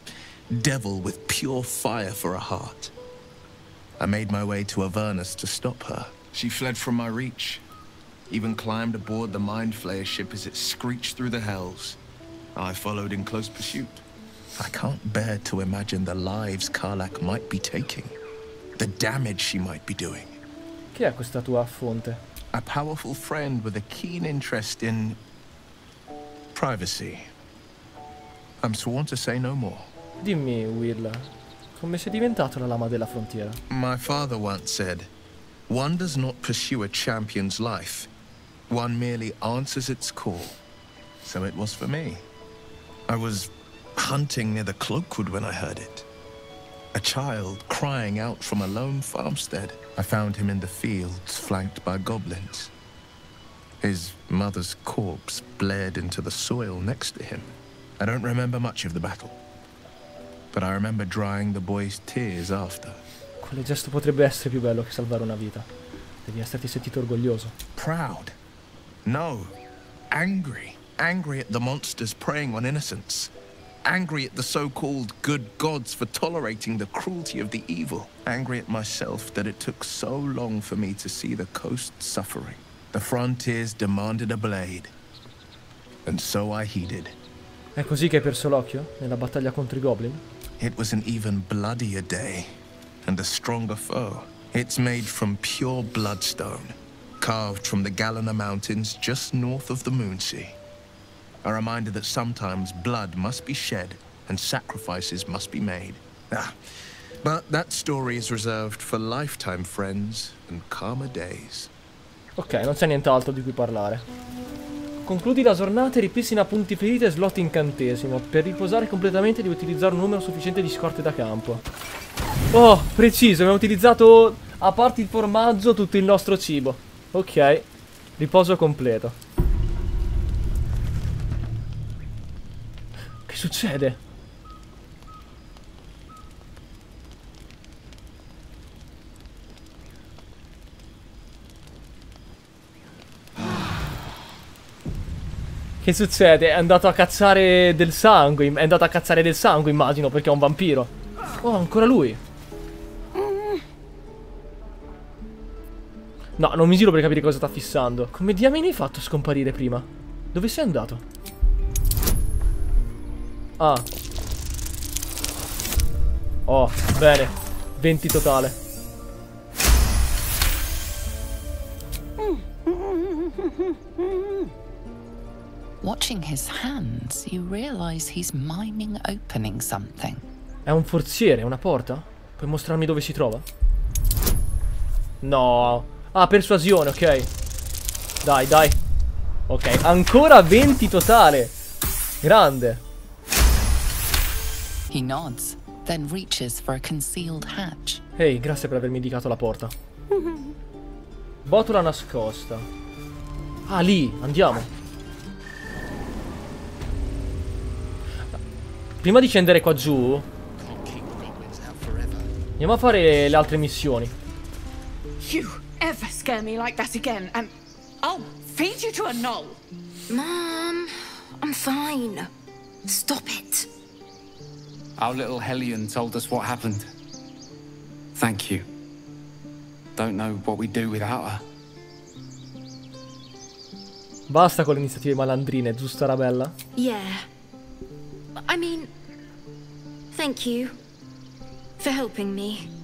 devil with pure fire for a heart. I made my way to Avernus to stop her. She fled from my reach. Even climbed aboard the Mind Flayer ship as it screeched through the hells. I followed in close pursuit. I can't bear to imagine the lives Karlach might be taking. The damage she might be doing. Chi è questa tua fonte? A powerful friend with a keen interest in privacy. I'm sworn to say no more. Dimmi, Wyll, come sei diventato la lama della frontiera? My father once said, one does not pursue a champion's life. One merely answers its call. So it was for me. I was hunting near the Cloakwood when I heard it. A child crying out from a lone farmstead. I found him in the fields, flanked by goblins. His mother's corpse bled into the soil next to him. I don't remember much of the battle, but I remember drying the boy's tears after. Quale gesto potrebbe essere più bello che salvare una vita? Devi esserti sentito orgoglioso. Proud? No. Angry. Angry at the monsters preying on innocents. Angry at the so-called good gods for tolerating the cruelty of the evil. Angry at myself that it took so long for me to see the coast suffering. The frontiers demanded a blade. And so I heeded. È così che hai perso l'occhio nella battaglia contro i goblin? It was an even bloodier day, and a stronger foe. It's made from pure bloodstone, carved from the Galena Mountains just north of the Moonsea. A reminder that sometimes blood must be shed and sacrifices must be made. But that story is reserved for lifetime friends and calmer days. Ok, non c'è nient'altro di cui parlare. Concludi la giornata e ripristina punti feriti e slot incantesimo. Per riposare completamente devi utilizzare un numero sufficiente di scorte da campo. Oh, preciso, abbiamo utilizzato, a parte il formaggio, tutto il nostro cibo. Ok, riposo completo. Che succede? Che succede? È andato a cacciare del sangue. È andato a cacciare del sangue, immagino, perché è un vampiro. Oh, ancora lui. No, non mi giro per capire cosa sta fissando. Come diamine hai fatto a scomparire prima? Dove sei andato? Ah. Oh, bene. 20 totale. Watching his hands, you realize he's miming opening something. È un forziere, una porta? Puoi mostrarmi dove si trova? No. Ah, persuasione, ok. Dai, dai. Ok, ancora 20 totale. Grande. He nods, then reaches for a concealed hatch. Ehi, grazie per avermi indicato la porta. Botola nascosta. Ah, lì, andiamo. Prima di scendere qua giù, andiamo a fare le altre missioni. You ever scare me like that again and I'll feed you to a gnoll. Mom, I'm fine. Stop it. Our little Hellion told us what happened. Thank you. Don't know what we'd do without her. Basta con le iniziative malandrine, giusto Arabella? Yeah. I mean, thank you for helping me.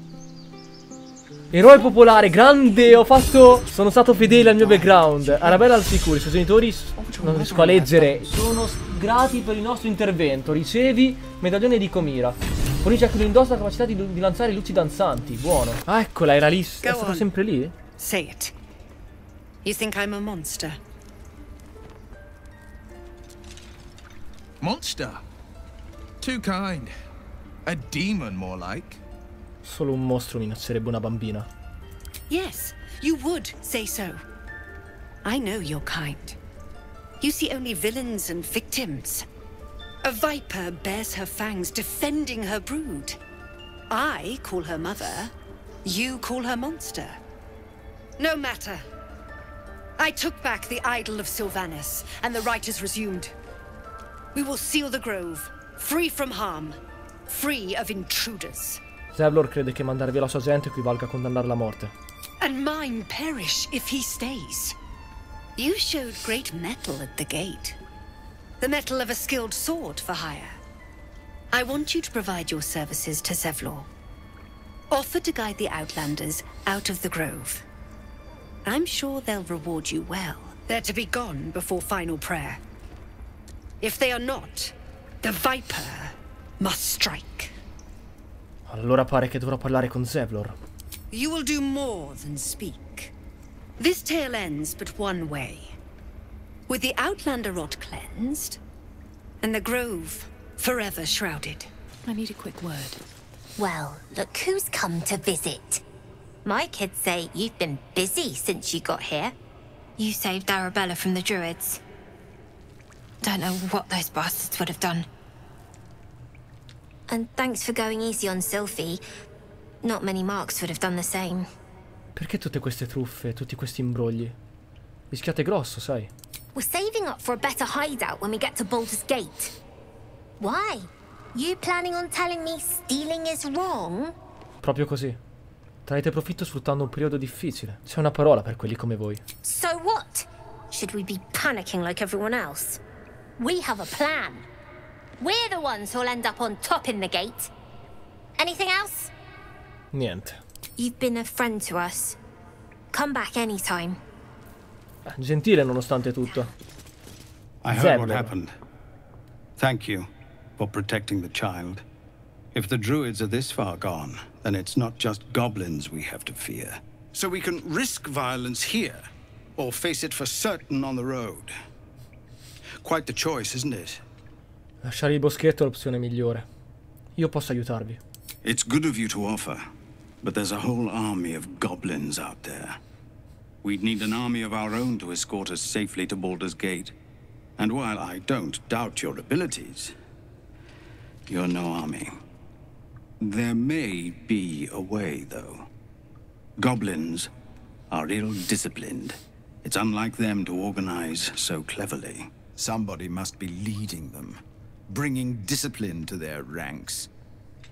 Eroe popolare, grande, sono stato fedele al mio background. Arabella al sicuro, i suoi genitori, non riesco a leggere, sono grati per il nostro intervento. Ricevi medaglione di Comira. Fornisce a chi lo indossa la capacità di lanciare luci danzanti. Buono. Ah, eccola, era lì, è stata sempre lì? Say it. You think I'm a monster? Monster? Too kind. A demon, more like. Solo un mostro minaccerebbe una bambina. Yes, you would say so. I know your kind. You see only villains and victims. A viper bears her fangs defending her brood. I call her mother. You call her monster. No matter. I took back the idol of Sylvanas, and the rite is resumed. We will seal the grove, free from harm, free of intruders. Zevlor crede che mandare via la sua gente equivalga a condannarla a morte. And mine perish if he stays. You showed great mettle at the gate. The mettle of a skilled sword for hire. I want you to provide your services to Zevlor. Offer to guide the Outlanders out of the grove. I'm sure they'll reward you well. They're to be gone before final prayer. If they are not, the Viper must strike. Allora pare che dovrò parlare con Zevlor. You will do more than speak. This tale ends but one way. With the Outlander rot cleansed, and the grove forever shrouded. I need a quick word. Well, look who's come to visit. My kids say you've been busy since you got here. You saved Arabella from the Druids. Don't know what those bastards would have done. And thanks for going easy on Sylphie. Not many marks would have done the same. Perché tutte queste truffe, tutti questi imbrogli? Rischiate grosso, sai? We're saving up for a better hideout when we get to Baldurs Gate. Why? You planning on telling me stealing is wrong? Proprio così. Traete profitto sfruttando un periodo difficile. C'è una parola per quelli come voi. So what? Should we be panicking like everyone else? We have a plan. We're the ones who'll end up on top in the gate. Anything else? Niente. You've been a friend to us. Come back anytime. Gentile nonostante tutto. I heard what happened. Thank you for protecting the child. If the Druids are this far gone, then it's not just goblins we have to fear. So we can risk violence here, or face it for certain on the road. Quite the choice, isn't it? Lasciare il boschetto è l'opzione migliore. Io posso aiutarvi. It's good of you to offer, but there's a whole army of goblins out there. We'd need an army of our own to escort us safely to Baldurs Gate. And while I don't doubt your abilities, you're no army. There may be a way, though. Goblins are ill-disciplined. It's unlike them to organize so cleverly. Somebody must be leading them, bringing discipline to their ranks.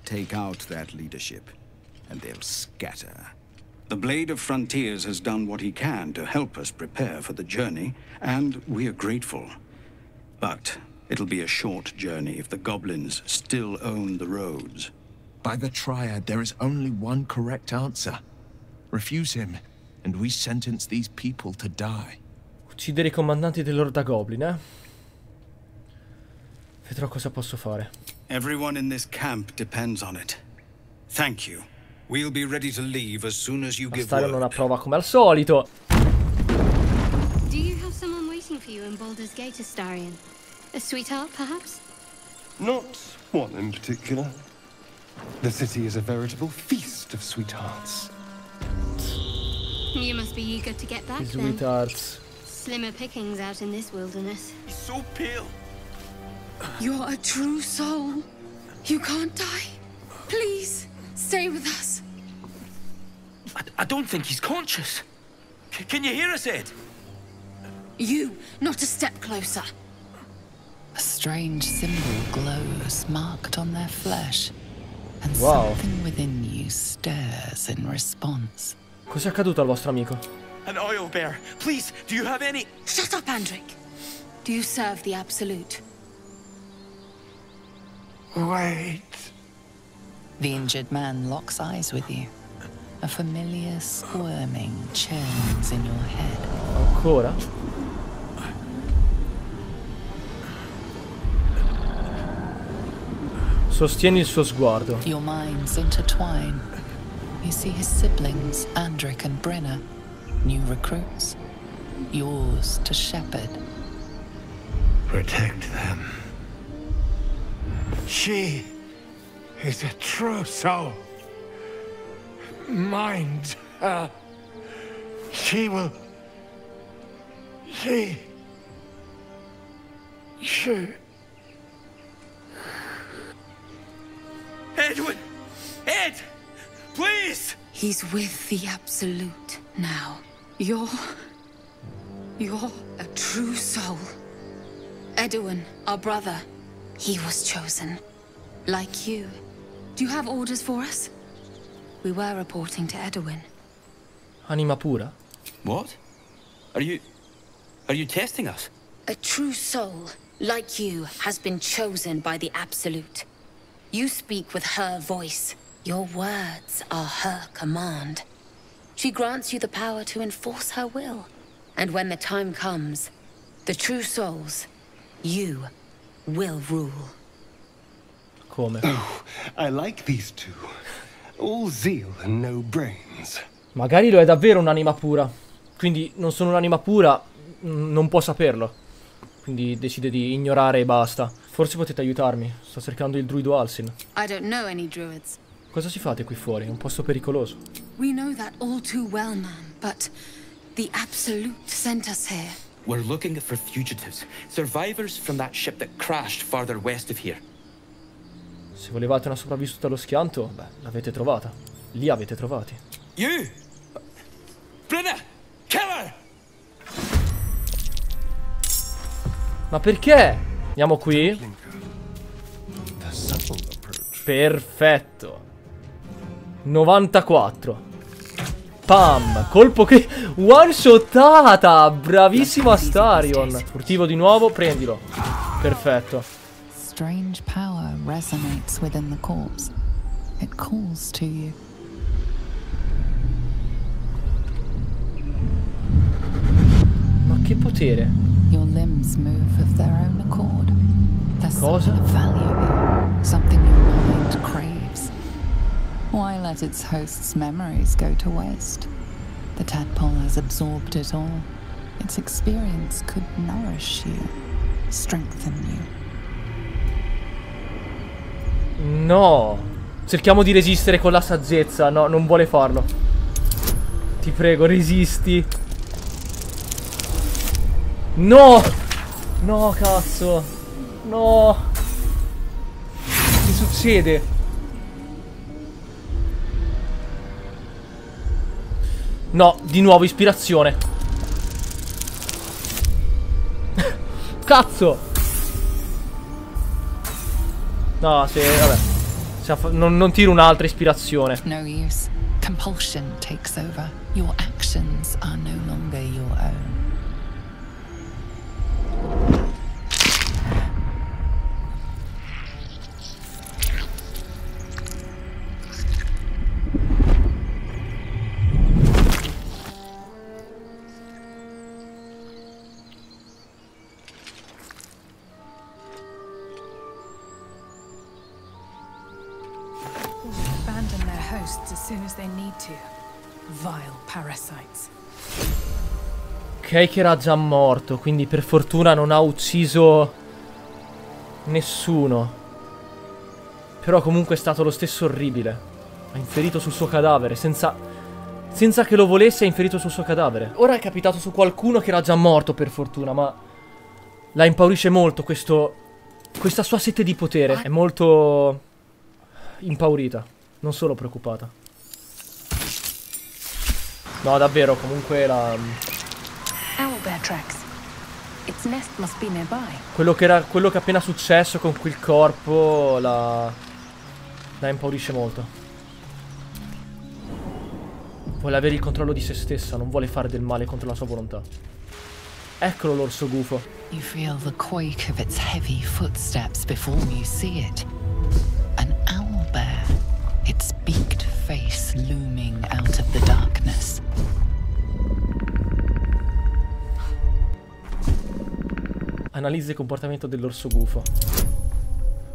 Take out that leadership, and they'll scatter. The Blade of Frontiers has done what he can to help us prepare for the journey, and we are grateful. But it'll be a short journey if the goblins still own the roads. By the Triad, there is only one correct answer. Refuse him, and we sentence these people to die. Uccidere i comandanti dell'Orda Goblin, eh? Vedrò cosa posso fare. Everyone in this camp depends on it. Thank you. We'll be ready to leave as soon as you give word. Astarion non approva come al solito. Do you have someone waiting for you in Baldur's Gate, Astarion? A sweetheart, perhaps? Not one in particular. The city is a veritable feast of sweethearts. You must be eager to get back, Sweethearts. Slimmer pickings out in this wilderness. He's so pale. You're a true soul. You can't die. Please, stay with us. I don't think he's conscious. Can you hear us, Ed? You, not a step closer. strange symbol glows, marked on their flesh, and wow. something within you stirs in response. Cos'è accaduto al vostro amico? An oil bear. Please, do you have any... Shut up, Andric. Do you serve the Absolute? Wait. The injured man locks eyes with you. A familiar squirming churns in your head. Ancora? Sostieni il suo sguardo. Your minds intertwine. You see his siblings, Andric and Brenna, new recruits, yours to shepherd. Protect them. She is a true soul. Mind her. She will... She... Edwin! Ed! Please! He's with the Absolute now. You're a true soul. Edwin, our brother, he was chosen. Like you. Do you have orders for us? We were reporting to Edwin. Anima pura? What? Are you testing us? A true soul, like you, has been chosen by the Absolute. You speak with her voice. Your words are her command. She grants you the power to enforce her will. And when the time comes, the true souls, you will rule. Come? Oh, I like these two. All zeal and no brains. Magari lo è davvero un'anima pura. Quindi non sono un'anima pura, non può saperlo. Quindi decide di ignorare e basta. Forse potete aiutarmi. Sto cercando il druido Alsin. I don't know any druids. Cosa ci fate qui fuori? È un posto pericoloso. We know that all too well, man, but the Absolute sent us here. We're looking for fugitives. Survivors from that ship that crashed farther west of here. Se volevate una sopravvissuta allo schianto, beh, l'avete trovata. Li avete trovati. You! Brenna! Killer! Ma perché? Andiamo qui. Perfetto. 94. Pam. Colpo che... one shotata. Bravissima Astarion. Furtivo di nuovo, prendilo. Perfetto. Strange power resonates within the corpse. It calls to you. Ma che potere? Your limbs move of their own accord. There's something of value here, something your mind craves. Why let its host's memories go to waste? The tadpole has absorbed it all. Its experience could nourish you, strengthen you. No. Cerchiamo di resistere con la saggezza. No, non vuole farlo. Ti prego, resisti. No. No, cazzo. No. Che succede? No, di nuovo ispirazione. Cazzo. No, sì, vabbè. Non tiro un'altra ispirazione. No use. Compulsion takes over. Your actions are no longer your own. As soon as they need to. Vile parasites. Ok, che era già morto, quindi per fortuna non ha ucciso nessuno. Però comunque è stato lo stesso orribile. Ha inferito sul suo cadavere, senza che lo volesse, ha inferito sul suo cadavere. Ora è capitato su qualcuno che era già morto, per fortuna, ma la impaurisce molto questa sua sete di potere. È molto impaurita, non solo preoccupata. No, davvero, comunque la... Owlbear tracks. Its nest must be nearby. Quello che è appena successo con quel corpo la impaurisce molto. Vuole avere il controllo di se stessa, non vuole fare del male contro la sua volontà. Eccolo l'orsogufo. You feel the quake of its heavy footsteps before you see it. An owlbear, its beaked face looming out of the darkness. Analizza il comportamento dell'orsogufo.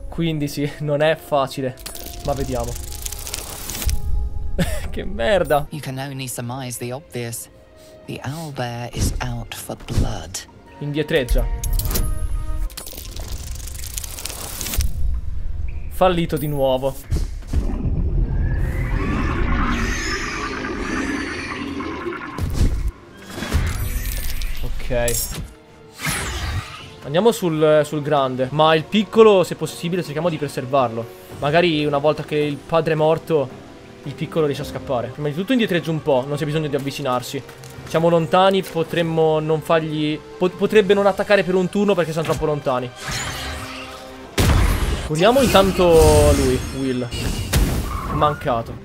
Quindi sì, non è facile, ma vediamo. Che merda. You can only surmise the obvious. The owlbear is out for blood. Indietreggia. Fallito di nuovo. Ok. Andiamo sul grande. Ma il piccolo, se possibile, cerchiamo di preservarlo. Magari una volta che il padre è morto, il piccolo riesce a scappare. Prima di tutto indietreggio un po', non c'è bisogno di avvicinarsi. Siamo lontani, potremmo non fargli... potrebbe non attaccare per un turno perché siamo troppo lontani. Curiamo intanto lui, Wyll. Mancato.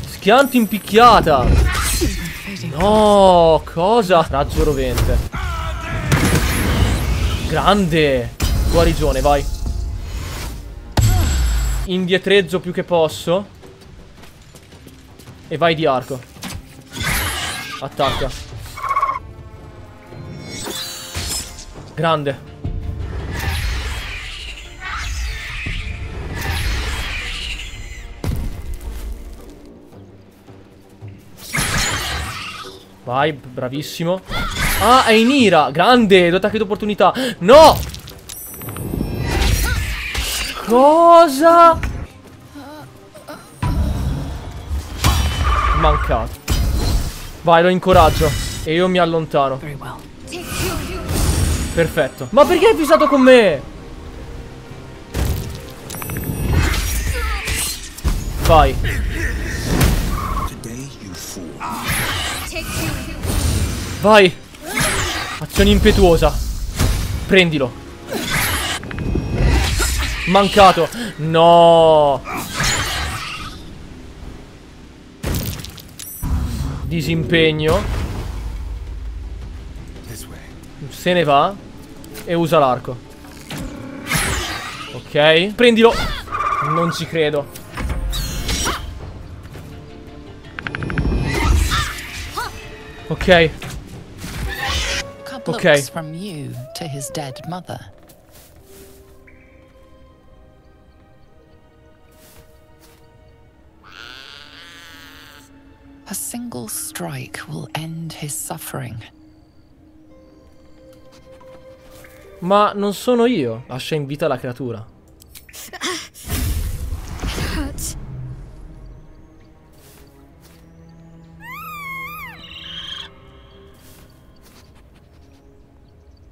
Schianto in picchiata. No, cosa? Raggio rovente. Grande. Guarigione, vai. Indietreggio più che posso. E vai di arco. Attacca. Grande. Vai, bravissimo. Ah, è in ira. Grande, due attacchi d'opportunità. No! Cosa? Mancato. Vai, lo incoraggio. E io mi allontano. Perfetto. Ma perché hai fissato con me? Vai. Vai. Azione impetuosa. Prendilo. Mancato. No. Disimpegno. Se ne va. E usa l'arco. Ok. Prendilo. Non ci credo. Ok. Ok. From you to his dead mother. A single strike will end his suffering. Ma non sono io. Lascia in vita la creatura. Hurts.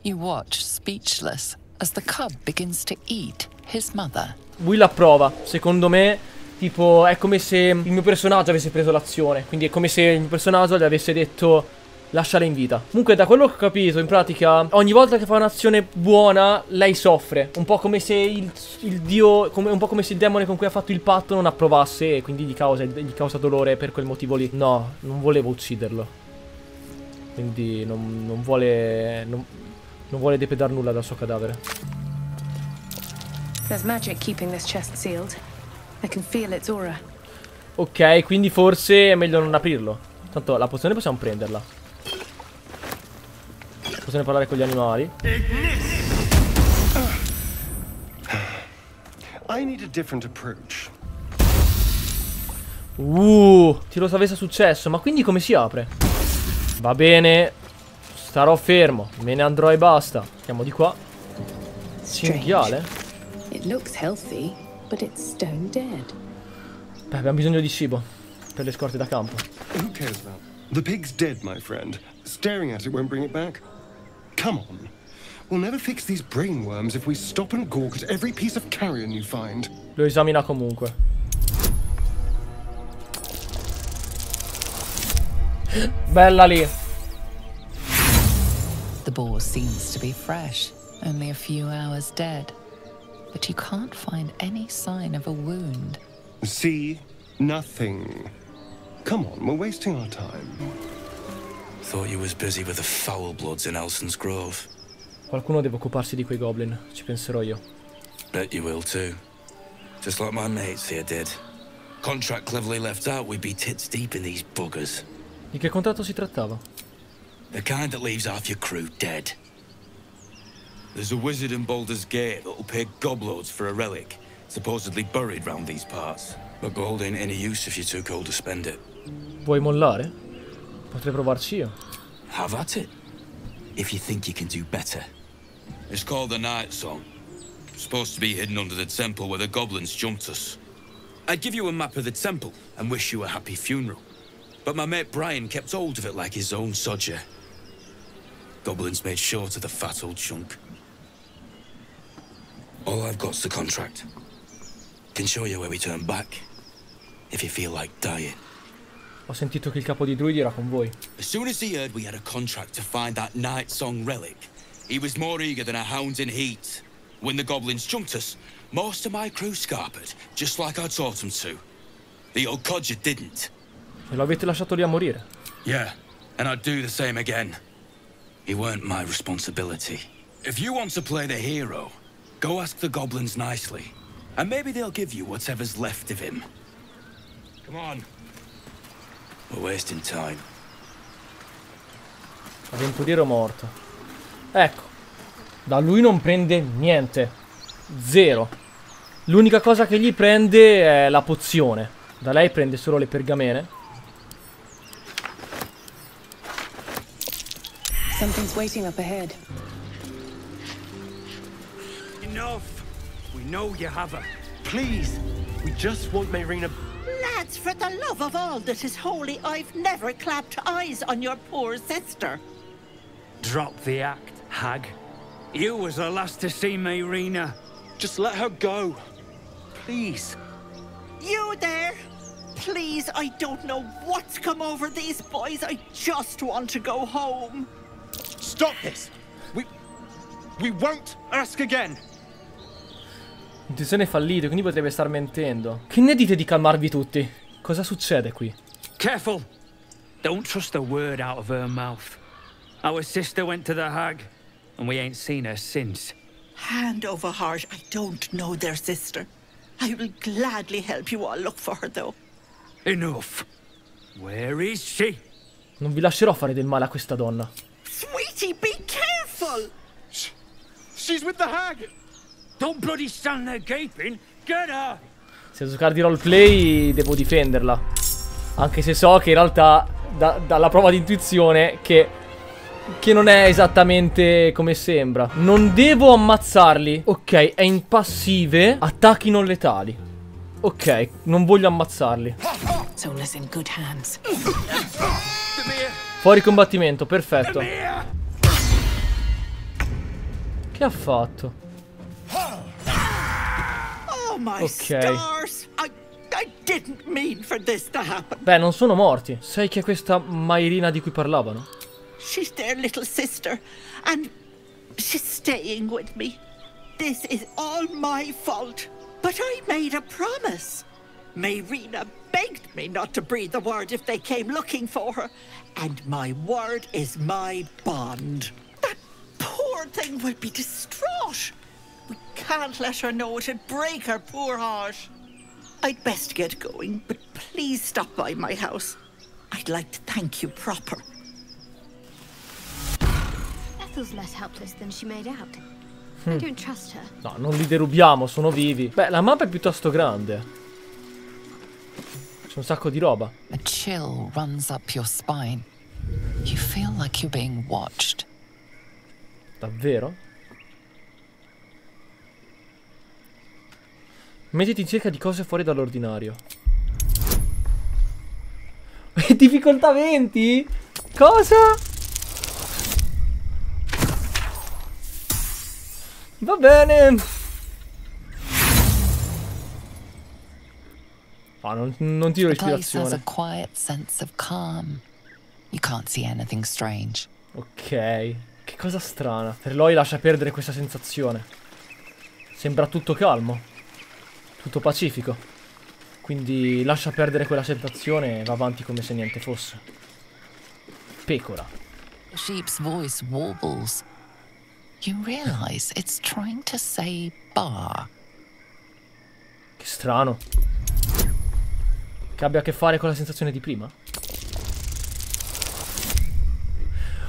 You watch speechless as the cub begins to eat his mother. Wyll approva. Secondo me, tipo, è come se il mio personaggio avesse preso l'azione. Quindi è come se il mio personaggio gli avesse detto lasciala in vita. Comunque, da quello che ho capito, in pratica, ogni volta che fa un'azione buona, lei soffre. Un po' come se il dio, un po' come se il demone con cui ha fatto il patto non approvasse e quindi gli causa dolore per quel motivo lì. No, non volevo ucciderlo. Quindi non vuole depredare nulla dal suo cadavere. There's magic keeping this chest sealed. I can feel its aura. Ok, quindi forse è meglio non aprirlo. Tanto la pozione possiamo prenderla. Possiamo parlare con gli animali. I need a different approach. Ti lo sapesse successo. Ma quindi come si apre? Va bene. Starò fermo. Me ne andrò e basta. Andiamo di qua. Cinghiale. It looks healthy, but it's stone dead. Beh, abbiamo bisogno di cibo per le scorte da campo. Who cares about? The pig's dead, my friend. Staring at it won't bring it back. Come on. We'll never fix these brainworms if we stop and gawk at every piece of carrion you find. Lo esamina comunque. Bella lì. The boar seems to be fresh, only a few hours dead. But you can't find any sign of a wound. See? Nothing. Come on, we're wasting our time. Thought you was busy with the foul bloods in Elson's Grove. Qualcuno deve occuparsi di quei goblin, ci penserò io. Bet you will too. Just like my mates here did. Contract cleverly left out, we'd be tits deep in these buggers. Di che contratto si trattava? The kind that leaves half your crew dead. There's a wizard in Baldurs Gate that'll pay gobloads for a relic, supposedly buried round these parts. But gold ain't any use if you're too cold to spend it. Vuoi mollare? Potrei provarci io. Have at it. If you think you can do better. It's called the Night Song. Supposed to be hidden under the temple where the goblins jumped us. I'd give you a map of the temple and wish you a happy funeral. But my mate Brian kept hold of it like his own sodger. Goblins made short of the fat old chunk. All I've got's the contract. Can show you where we turn back, if you feel like dying. Ho sentito che il capo di Druidi era con voi. As soon as he heard we had a contract to find that Night Song relic, he was more eager than a hound in heat. When the goblins jumped us, most of my crew scarpered, just like I taught them to. The old codger didn't. E lo avete lasciato lì a morire? Yeah, and I'd do the same again. He weren't my responsibility. If you want to play the hero, go ask the goblins nicely. And maybe they'll give you whatever's left of him. Come on. We're wasting time. Avventuriero morto. Ecco. Da lui non prende niente. Zero. L'unica cosa che gli prende è la pozione. Da lei prende solo le pergamene. Something's waiting up ahead. Enough. We know you have her. Please, we just want Marina. Lads, for the love of all that is holy, I've never clapped eyes on your poor sister. Drop the act, hag. You was the last to see Marina. Just let her go. Please. You there? Please, I don't know what's come over these boys. I just want to go home. Stop this. We won't ask again. Intenzione fallita, quindi potrebbe star mentendo. Che ne dite di calmarvi tutti? Cosa succede qui? Careful! Don't trust a word out of her mouth. Our sister went to the hag, and we ain't seen her since. Hand over heart, I don't know their sister. I will gladly help you all look for her, though. Enough. Where is she? Non vi lascerò fare del male a questa donna. Sweetie, be careful! She's with the hag! Don't bloody stand there gaping! Get her! Se a giocare di roleplay devo difenderla. Anche se so che in realtà, dalla prova di intuizione, che non è esattamente come sembra. Non devo ammazzarli. Ok, è in passive. Attacchi non letali. Ok, non voglio ammazzarli. Soulless in good hands. Fuori combattimento, perfetto. Che ha fatto? Oh my stars! I didn't mean for this to happen. Beh, non sono morti. Sai chi è questa Mairina di cui parlavano? She's their little sister, and she's staying with me. This is all my fault, but I made a promise. Mairina begged me not to breathe a word if they came looking for her, and my word is my bond. That poor thing will be distraught. We can't let her know, it'd break her poor heart. I'd best get going, but please stop by my house. I'd like to thank you proper. Ethel's less helpless than she made out. I don't trust her. No, non li derubiamo, sono vivi. Beh, la mappa è piuttosto grande. C'è un sacco di roba. A chill runs up your spine. You feel like you're being watched. Davvero? Mettiti in cerca di cose fuori dall'ordinario. Difficoltà 20? Cosa? Va bene. Ah, non tiro l'ispirazione. A quiet sense of calm. You can't see anything strange. Ok. Che cosa strana. Verloi lascia perdere questa sensazione. Sembra tutto calmo. Tutto pacifico. Quindi lascia perdere quella sensazione e va avanti come se niente fosse. Pecora. The sheep's voice warbles. You realize it's trying to say bar. Che strano. Che abbia a che fare con la sensazione di prima.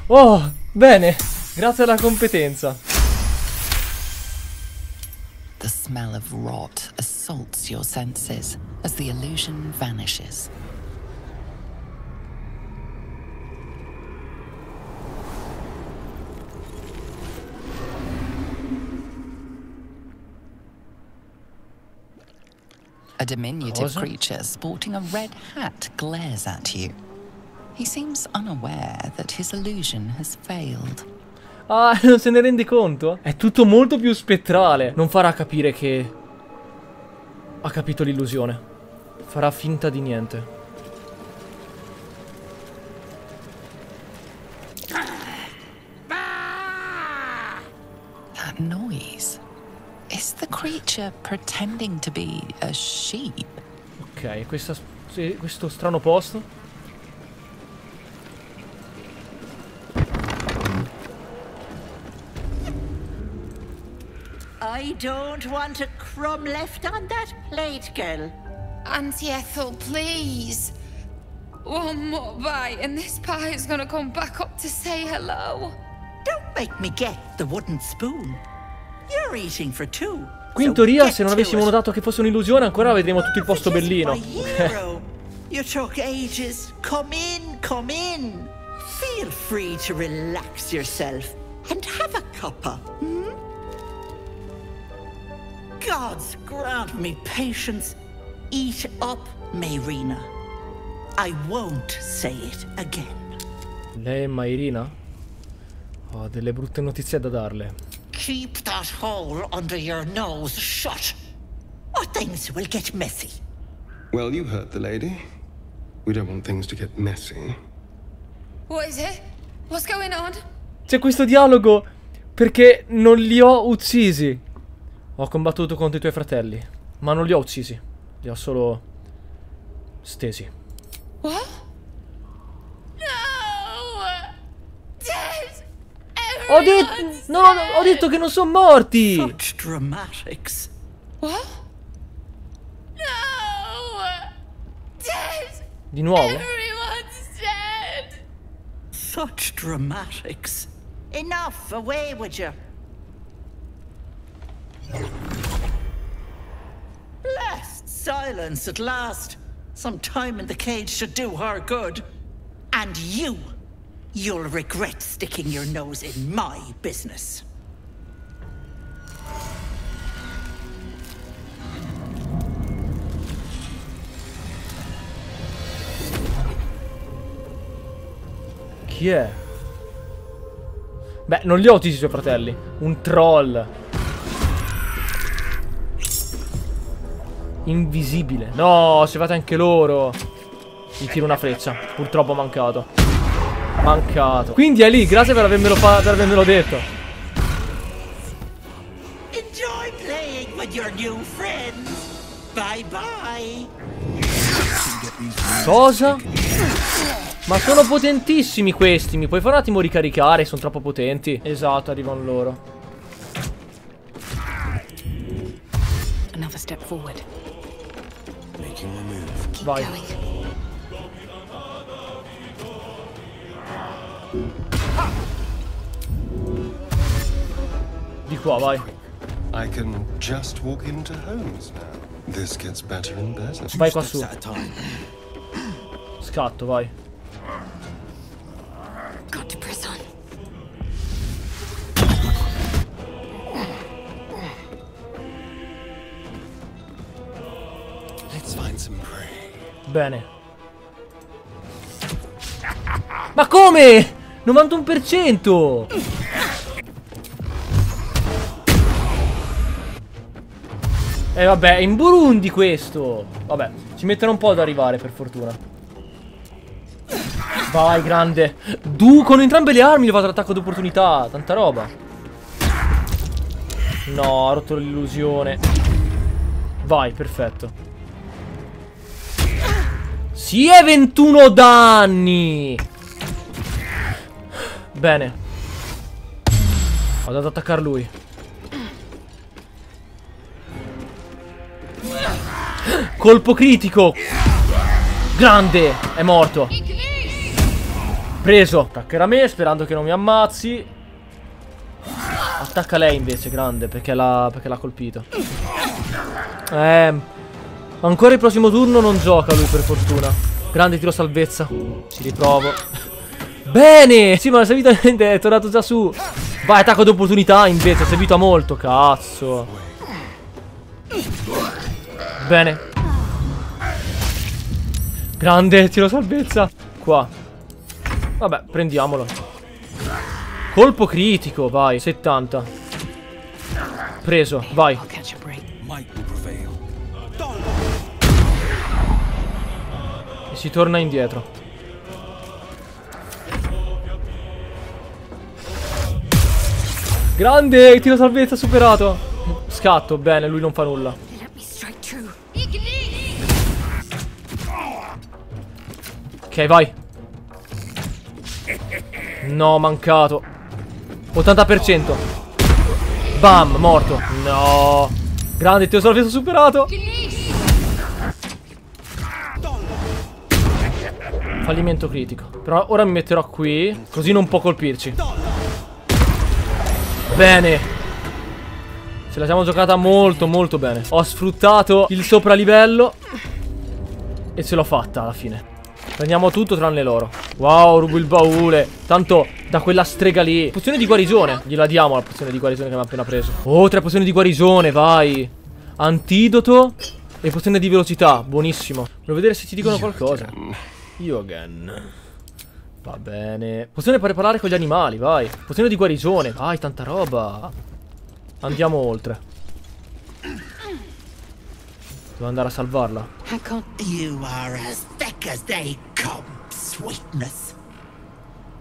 Oh, bene. Grazie alla competenza. The smell of rot assaults your senses as the illusion vanishes. A diminutive creature sporting a red hat glares at you. He seems unaware that his illusion has failed. Ah, non se ne rende conto? È tutto molto più spettrale. Non farà capire che ha capito l'illusione. Farà finta di niente. That noise. Is the creature pretending to be a sheep? Ok, questo strano posto. I don't want a crumb left on that plate, girl. Auntie Ethel, please. One more bite and this pie is gonna come back up to say hello. Don't make me get the wooden spoon. You're eating for two. Qui in teoria, se non avessimo notato che fosse un'illusione, ancora vedremo tutto il posto bellino. You took ages. Come in, come in. Feel free to relax yourself and have a cuppa. Gods grant me patience. Eat up, Mayrina. I won't say it again. Lei è Mayrina? Ho delle brutte notizie da darle. Keep that hole under your nose shut, or things will get messy. Well, you heard the lady. We don't want things to get messy. What is it? What's going on? C'è questo dialogo perché non li ho uccisi. Ho combattuto contro i tuoi fratelli, ma non li ho uccisi. Li ho solo stesi. What? No! Dead! Ho detto che non sono morti! Such dramatics. What? No! Dead! Di nuovo? Everyone's dead! Such dramatics. Enough, away with you. Blessed silence at last. Some time in the cage should do her good. And you'll regret sticking your nose in my business. Chi è? Beh, non li ho uccisi i suoi fratelli. Un troll. Invisibile. No, si fate anche loro. Gli tiro una freccia. Purtroppo mancato. Mancato. Quindi è lì, grazie per avermelo detto. Enjoy playing with your new friends. Bye bye. Cosa? Ma sono potentissimi questi. Mi puoi fare un attimo ricaricare? Sono troppo potenti. Esatto, arrivano loro. Another step forward. Vai. Di qua, vai. I can just walk into homes now. This gets better and better. Vai qua su. Scatto, vai. Got to press on. Let's find some prey. Bene. Ma come? 91%! Vabbè, è in Burundi questo. Vabbè, ci metterà un po' ad arrivare, per fortuna. Vai, grande. Con entrambe le armi gli ho fatto l'attacco d'opportunità. Tanta roba. No, ha rotto l'illusione. Vai, perfetto. Sì, è 21 danni. Bene. Ho dato ad attaccare lui. Colpo critico. Grande. È morto. Preso. Attaccherà me sperando che non mi ammazzi. Attacca lei invece, grande, perché l'ha colpito. Ancora il prossimo turno non gioca lui, per fortuna. Grande tiro salvezza. Ci riprovo. Bene. Sì, ma la sua vita è tornato già su. Vai, attacco d'opportunità invece. Ho servito a molto, cazzo. Bene. Grande tiro salvezza. Qua. Vabbè, prendiamolo. Colpo critico, vai. 70. Preso, vai. E si torna indietro. Grande, tiro salvezza superato. Scatto, bene, lui non fa nulla. Ok, vai. No, mancato. 80%. Bam, morto. No. Grande, tiro salvezza superato. Fallimento critico. Però ora mi metterò qui, così non può colpirci. Bene. Ce la siamo giocata molto molto bene. Ho sfruttato il sopralivello e ce l'ho fatta alla fine. Prendiamo tutto tranne loro. Wow, rubo il baule. Tanto da quella strega lì. Pozione di guarigione. Gliela diamo la pozione di guarigione che mi ha appena preso. Oh, 3 pozioni di guarigione, vai. Antidoto e pozione di velocità. Buonissimo. Voglio vedere se ci dicono qualcosa. Yogan. Va bene. Pozione per parlare con gli animali, vai. Pozione di guarigione. Vai, tanta roba. Andiamo oltre. Devo andare a salvarla. You are as thick as they come, sweetness.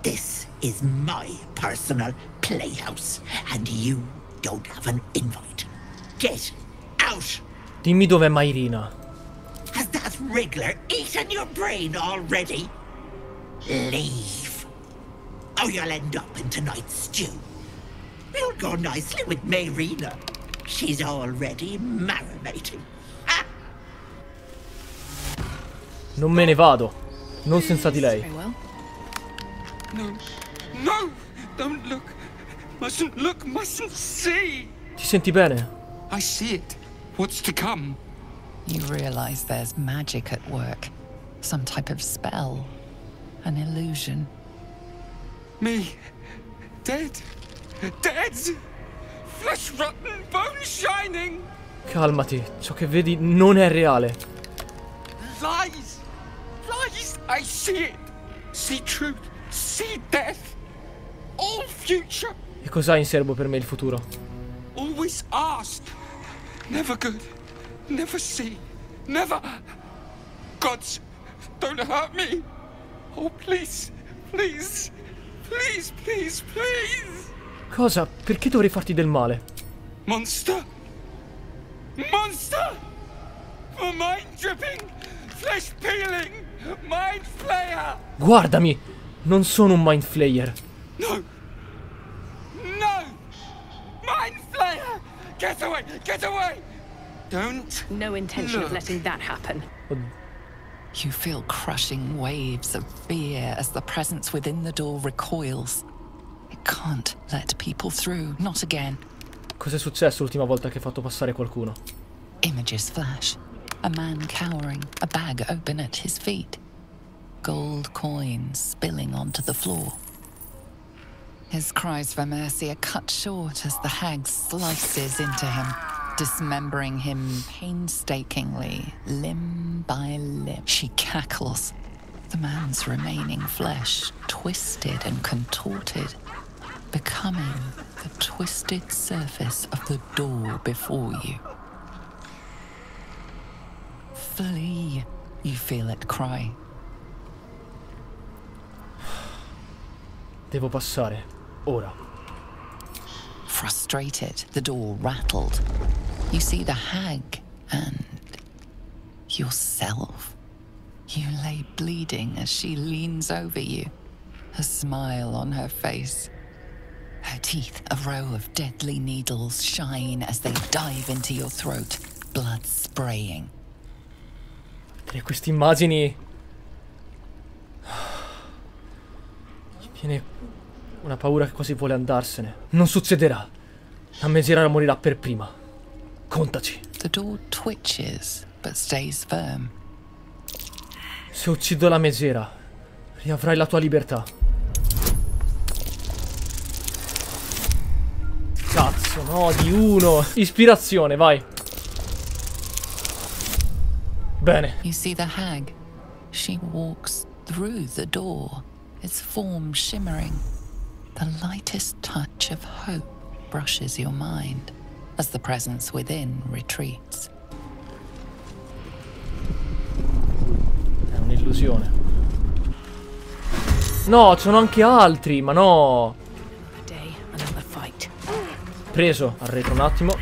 This is my personal playhouse, and you don't have an invite. Get out! Dimmi dov'è Mairina. Has that wriggler eaten your brain already? Leave, or you'll end up in tonight's stew. You'll go nicely with Mairina. She's already marinating. Non me ne vado. Non senza di lei. No, no, don't look. Mustn't look, mustn't see. Ti senti bene? I see it. What's to come? You realize there's magic at work. Some type of spell. An illusion. Me. Dead. Dead. Flesh rotten, bone shining. Calmati. Ciò che vedi non è reale. Lies. Lies. I see it. See truth. See death. All future. E cos'ha in serbo per me il futuro? Always ask. Never good. Never see. Never. Gods, don't hurt me. Oh, please. Please. Please, please, please. Cosa? Perché dovrei farti del male? Monster. Monster. For mind dripping. Flesh peeling. Mind flayer. Guardami. Non sono un mind flayer. No. No. Mind flayer. Get away. Get away. Don't. No intention of letting that happen. You feel crushing waves of fear as the presence within the door recoils. It can't let people through, not again. Cos'è successo l'ultima volta che hai fatto passare qualcuno? Images flash. A man cowering, a bag open at his feet. Gold coins spilling onto the floor. His cries for mercy are cut short as the hag slices into him, dismembering him painstakingly, limb by limb. She cackles, the man's remaining flesh twisted and contorted, becoming the twisted surface of the door before you. Flee, you feel it cry. Devo passare. Ora. Frustrated, the door rattled. You see the hag and yourself. You lay bleeding as she leans over you, a smile on her face. Her teeth, a row of deadly needles, shine as they dive into your throat, blood spraying. Queste immagini... Mi viene una paura che quasi vuole andarsene. Non succederà. La megera morirà per prima. Contaci. The door twitches, but stays firm. Se uccido la megera, riavrai la tua libertà. Cazzo, no, di uno. Ispirazione, vai. Bene. You see the hag. She walks through the door, its form shimmering. The lightest touch of hope brushes your mind as the presence within retreats. È un'illusione. No, ci sono anche altri, ma no. Preso, arretro un attimo.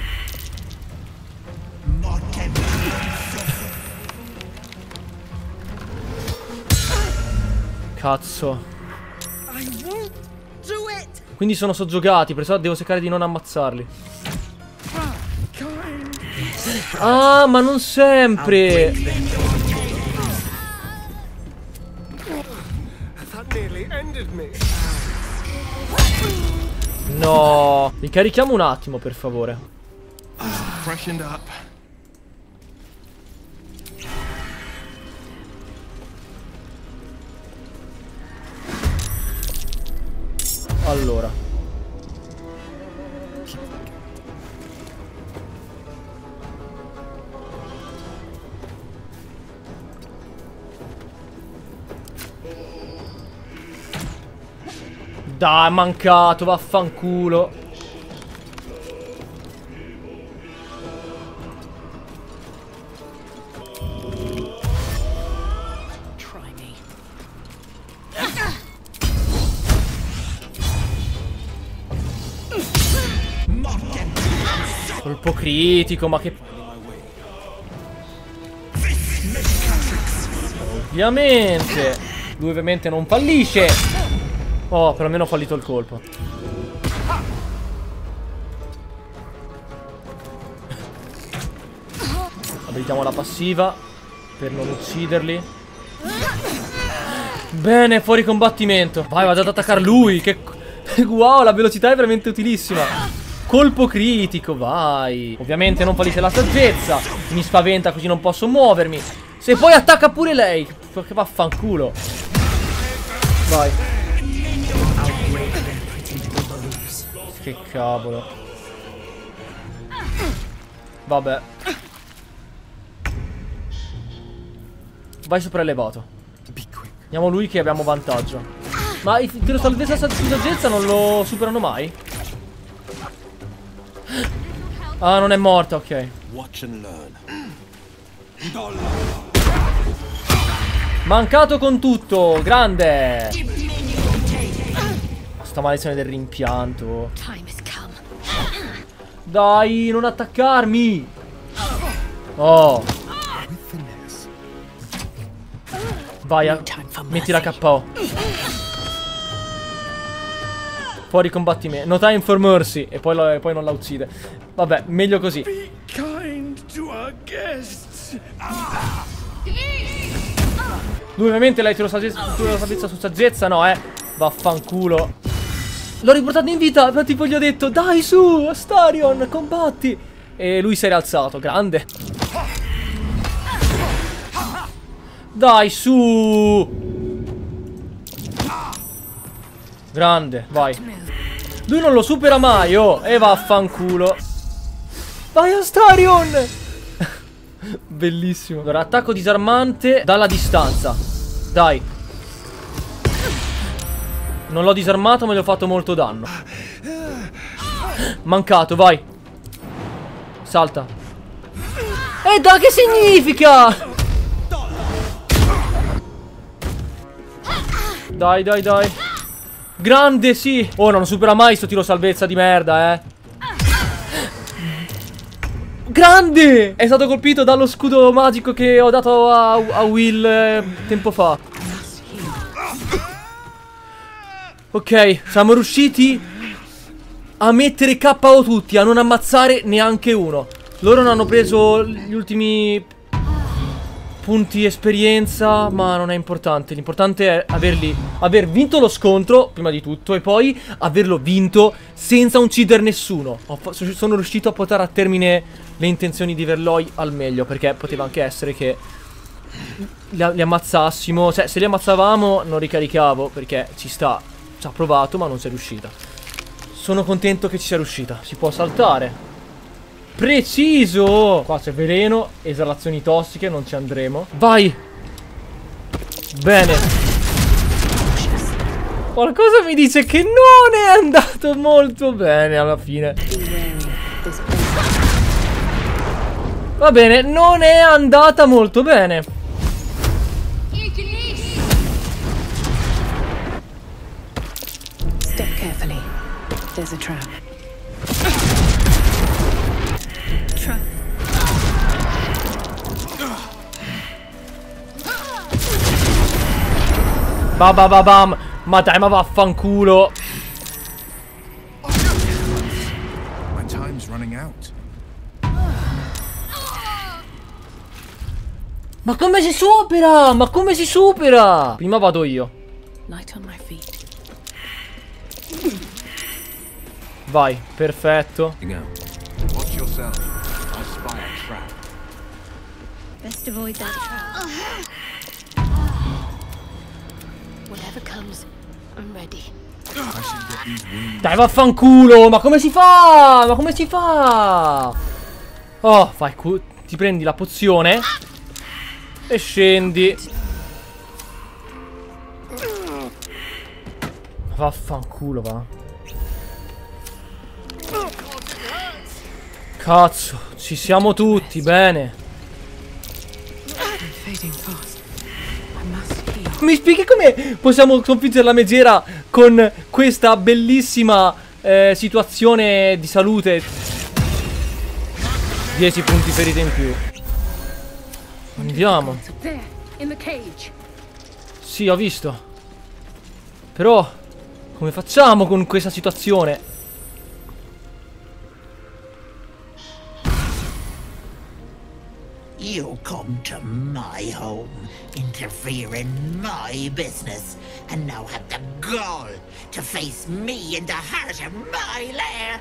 Cazzo. Quindi sono soggiogati, perciò devo cercare di non ammazzarli. Ah, ma non sempre. No. Ricarichiamo un attimo, per favore. Freshened up. Allora. Dai, è mancato, vaffanculo. Colpo critico, ma che... Ovviamente. Lui ovviamente non fallisce. Oh, perlomeno ho fallito il colpo. Abilitiamo la passiva per non ucciderli. Bene, fuori combattimento. Vai, vado ad attaccare lui. Che... Wow, la velocità è veramente utilissima. Colpo critico, vai. Ovviamente non fallisce la saggezza. Mi spaventa così non posso muovermi. Se poi attacca pure lei, che vaffanculo. Vai. Che cavolo. Vabbè. Vai sopraelevato. Andiamo lui che abbiamo vantaggio. Ma i tiro salvezza su saggezza non lo superano mai? Ah, non è morta, ok. Mancato con tutto, grande. Sta maledizione del rimpianto. Dai, non attaccarmi. Oh. Vai, metti la KO. Fuori combattimento. No time for mercy. E poi non la uccide. Vabbè, meglio così. Lui ovviamente l'hai tiro saggezza su saggezza. No, vaffanculo. L'ho riportato in vita. Ma tipo gli ho detto: dai su, Astarion, combatti. E lui si è rialzato. Grande. Dai su. Grande, vai. Lui non lo supera mai, oh. E vaffanculo. Vai Astarion. Bellissimo. Allora, attacco disarmante dalla distanza. Dai. Non l'ho disarmato, ma gli ho fatto molto danno. Mancato, vai. Salta. E da che significa? Dai, dai, dai. Grande, sì. Oh, non supera mai sto tiro salvezza di merda, Grande! È stato colpito dallo scudo magico che ho dato a Wyll tempo fa. Ok, siamo riusciti a mettere KO tutti, a non ammazzare neanche uno. Loro non hanno preso gli ultimi punti esperienza, ma non è importante. L'importante è aver vinto lo scontro, prima di tutto, e poi averlo vinto senza uccidere nessuno. Sono riuscito a portare a termine le intenzioni di Verloi al meglio, perché poteva anche essere che li ammazzassimo. Cioè, se li ammazzavamo non ricaricavo, perché ci ha provato, ma non si è riuscita. Sono contento che ci sia riuscita. Si può saltare. Preciso! Qua c'è veleno, esalazioni tossiche, non ci andremo. Vai! Bene. Qualcosa mi dice che non è andato molto bene alla fine. Va bene, non è andata molto bene. Step carefully. There's a trap. Bababam. Ma dai, ma vaffanculo. My time's running out. Ma come si supera? Ma come si supera? Prima vado io. Light on my feet. Vai, perfetto. Watch yourself. I spy a trap. Best avoid that trap. Whatever comes, I'm ready. Dai, vaffanculo. Ma come si fa? Ma come si fa? Oh, vai, ti prendi la pozione e scendi. Vaffanculo, va. Cazzo, ci siamo tutti, bene. Mi spieghi come possiamo sconfiggere la megera con questa bellissima situazione di salute? 10 punti ferite in più. Andiamo. Sì, ho visto. Però come facciamo con questa situazione? You come to my home, interfere in my business, and now have the gall to face me in the heart of my lair.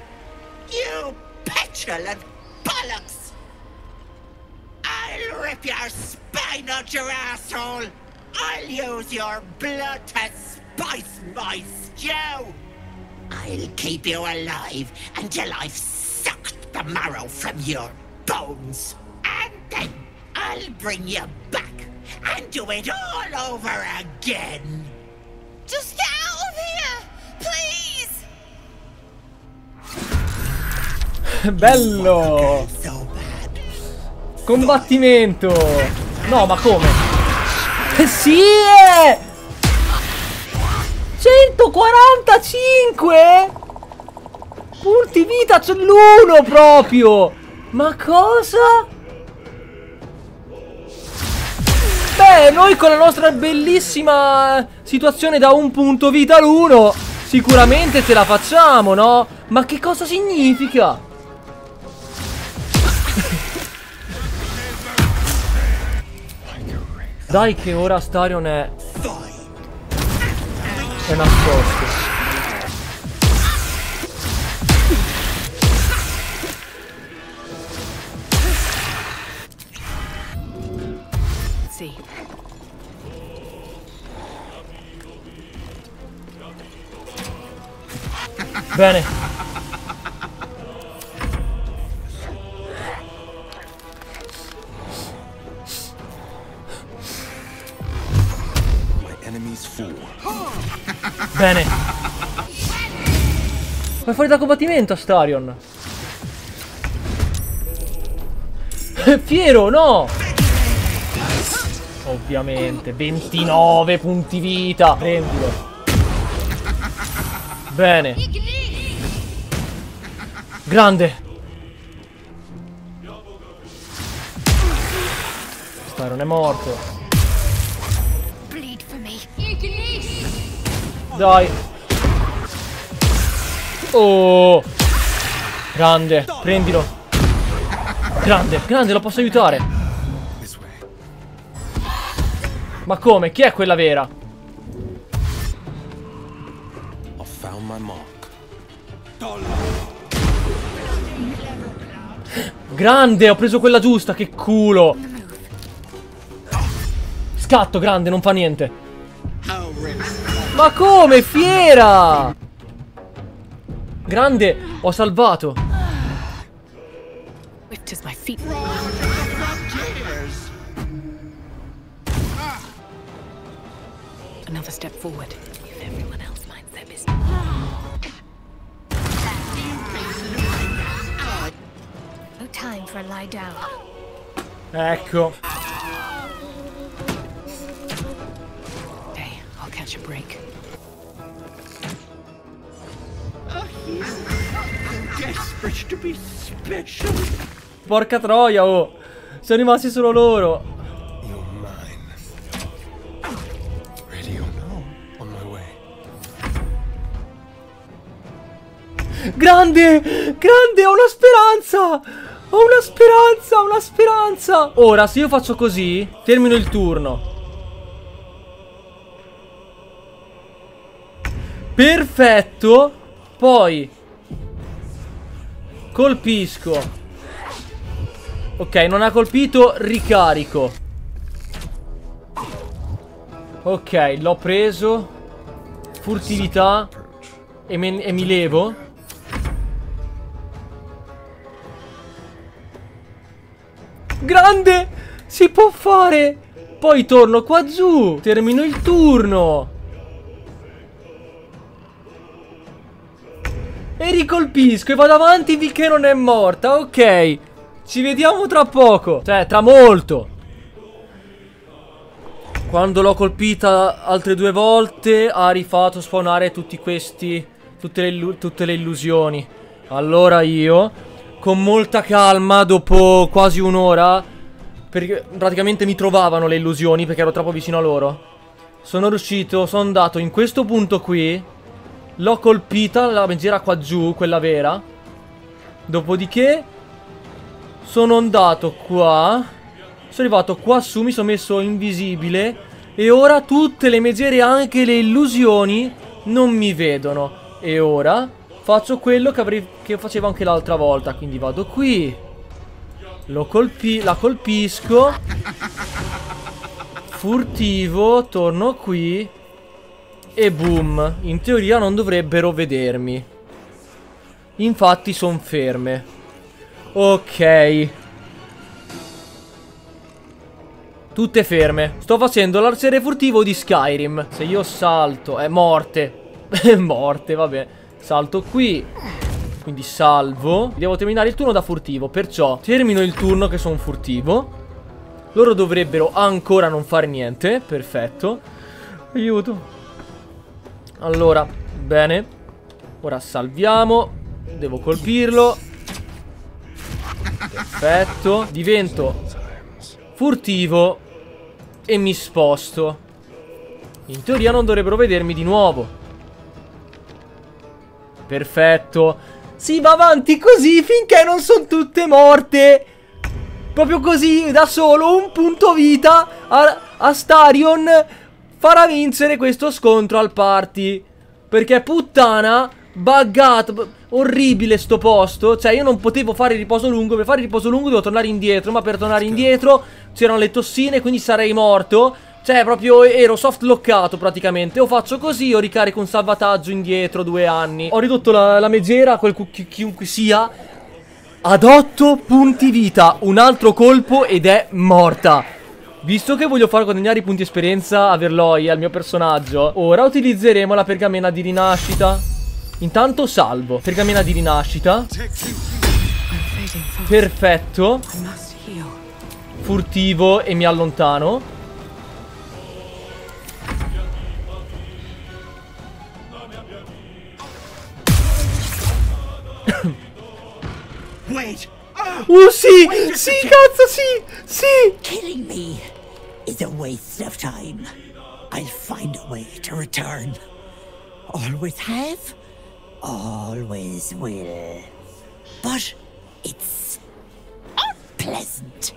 You petulant bollocks! I'll rip your spine out your asshole! I'll use your blood to spice my stew! I'll keep you alive until I've sucked the marrow from your bones. And then I'll bring you back and do it all over again. Just get out of here, please. Bello. Combattimento. No, ma come? Sì! 145 punti vita, c'è l'uno proprio. Ma cosa? Beh, noi con la nostra bellissima situazione da un punto vita l'uno sicuramente ce la facciamo, no? Ma che cosa significa? Dai che ora Astarion è nascosto. Bene. Bene. Vai fuori dal combattimento, Astarion. Fiero, no. Ovviamente 29 punti vita. Prendilo. Bene. Grande. Questo non è morto. Dai. Oh. Grande. Prendilo. Grande. Grande, lo posso aiutare. Ma come? Chi è quella vera? Grande, ho preso quella giusta, che culo. Scatto, grande, non fa niente. Ma come, fiera? Grande, ho salvato. Another step forward. If everyone else minds their business. No time for a lie down. Ecco. Hey, I'll catch a break. Desperate to be special. Porca troia, oh. Sono rimasti solo loro. Grande! Grande! Ho una speranza! Ho una speranza! Ho una speranza! Ora, se io faccio così, termino il turno. Perfetto! Poi colpisco. Ok, non ha colpito, ricarico. Ok, l'ho preso. Furtività. E mi levo. Grande! Si può fare! Poi torno qua giù. Termino il turno. E ricolpisco e vado avanti finché non è morta. Ok. Ci vediamo tra poco. Cioè, tra molto. Quando l'ho colpita altre 2 volte ha rifatto spawnare tutti questi. Tutte le illusioni. Allora io, con molta calma, dopo quasi un'ora, perché praticamente mi trovavano le illusioni perché ero troppo vicino a loro, sono riuscito, sono andato in questo punto qui, l'ho colpita, la megera qua giù, quella vera. Dopodiché sono andato qua, sono arrivato qua su, mi sono messo invisibile e ora tutte le megere, anche le illusioni, non mi vedono. E ora faccio quello che facevo anche l'altra volta. Quindi vado qui, la colpisco, furtivo, torno qui e boom. In teoria non dovrebbero vedermi. Infatti sono ferme. Ok. Tutte ferme. Sto facendo l'arciere furtivo di Skyrim. Se io salto, è morte. Morte, vabbè. Salto qui. Quindi salvo. Devo terminare il turno da furtivo. Perciò termino il turno che sono furtivo. Loro dovrebbero ancora non fare niente. Perfetto. Aiuto. Allora, bene. Ora salviamo. Devo colpirlo. Perfetto. Divento furtivo e mi sposto. In teoria non dovrebbero vedermi di nuovo. Perfetto. Si va avanti così finché non sono tutte morte. Proprio così, da solo, un punto vita a Starion farà vincere questo scontro al party. Perché puttana, buggato, orribile sto posto. Cioè io non potevo fare il riposo lungo. Per fare il riposo lungo devo tornare indietro. Ma per tornare indietro c'erano le tossine, quindi sarei morto. Cioè proprio ero soft lockato praticamente. O faccio così o ricarico un salvataggio indietro 2 anni. Ho ridotto la megera, chiunque sia, ad 8 punti vita. Un altro colpo ed è morta. Visto che voglio far guadagnare i punti esperienza a Verloi, al mio personaggio, ora utilizzeremo la pergamena di rinascita. Intanto salvo. Pergamena di rinascita. Perfetto. Furtivo e mi allontano. Wait! Sì! Sì, cazzo, sì! Sì! Killing me is a waste of time. I'll find a way to return. Always have, always will. But it's unpleasant.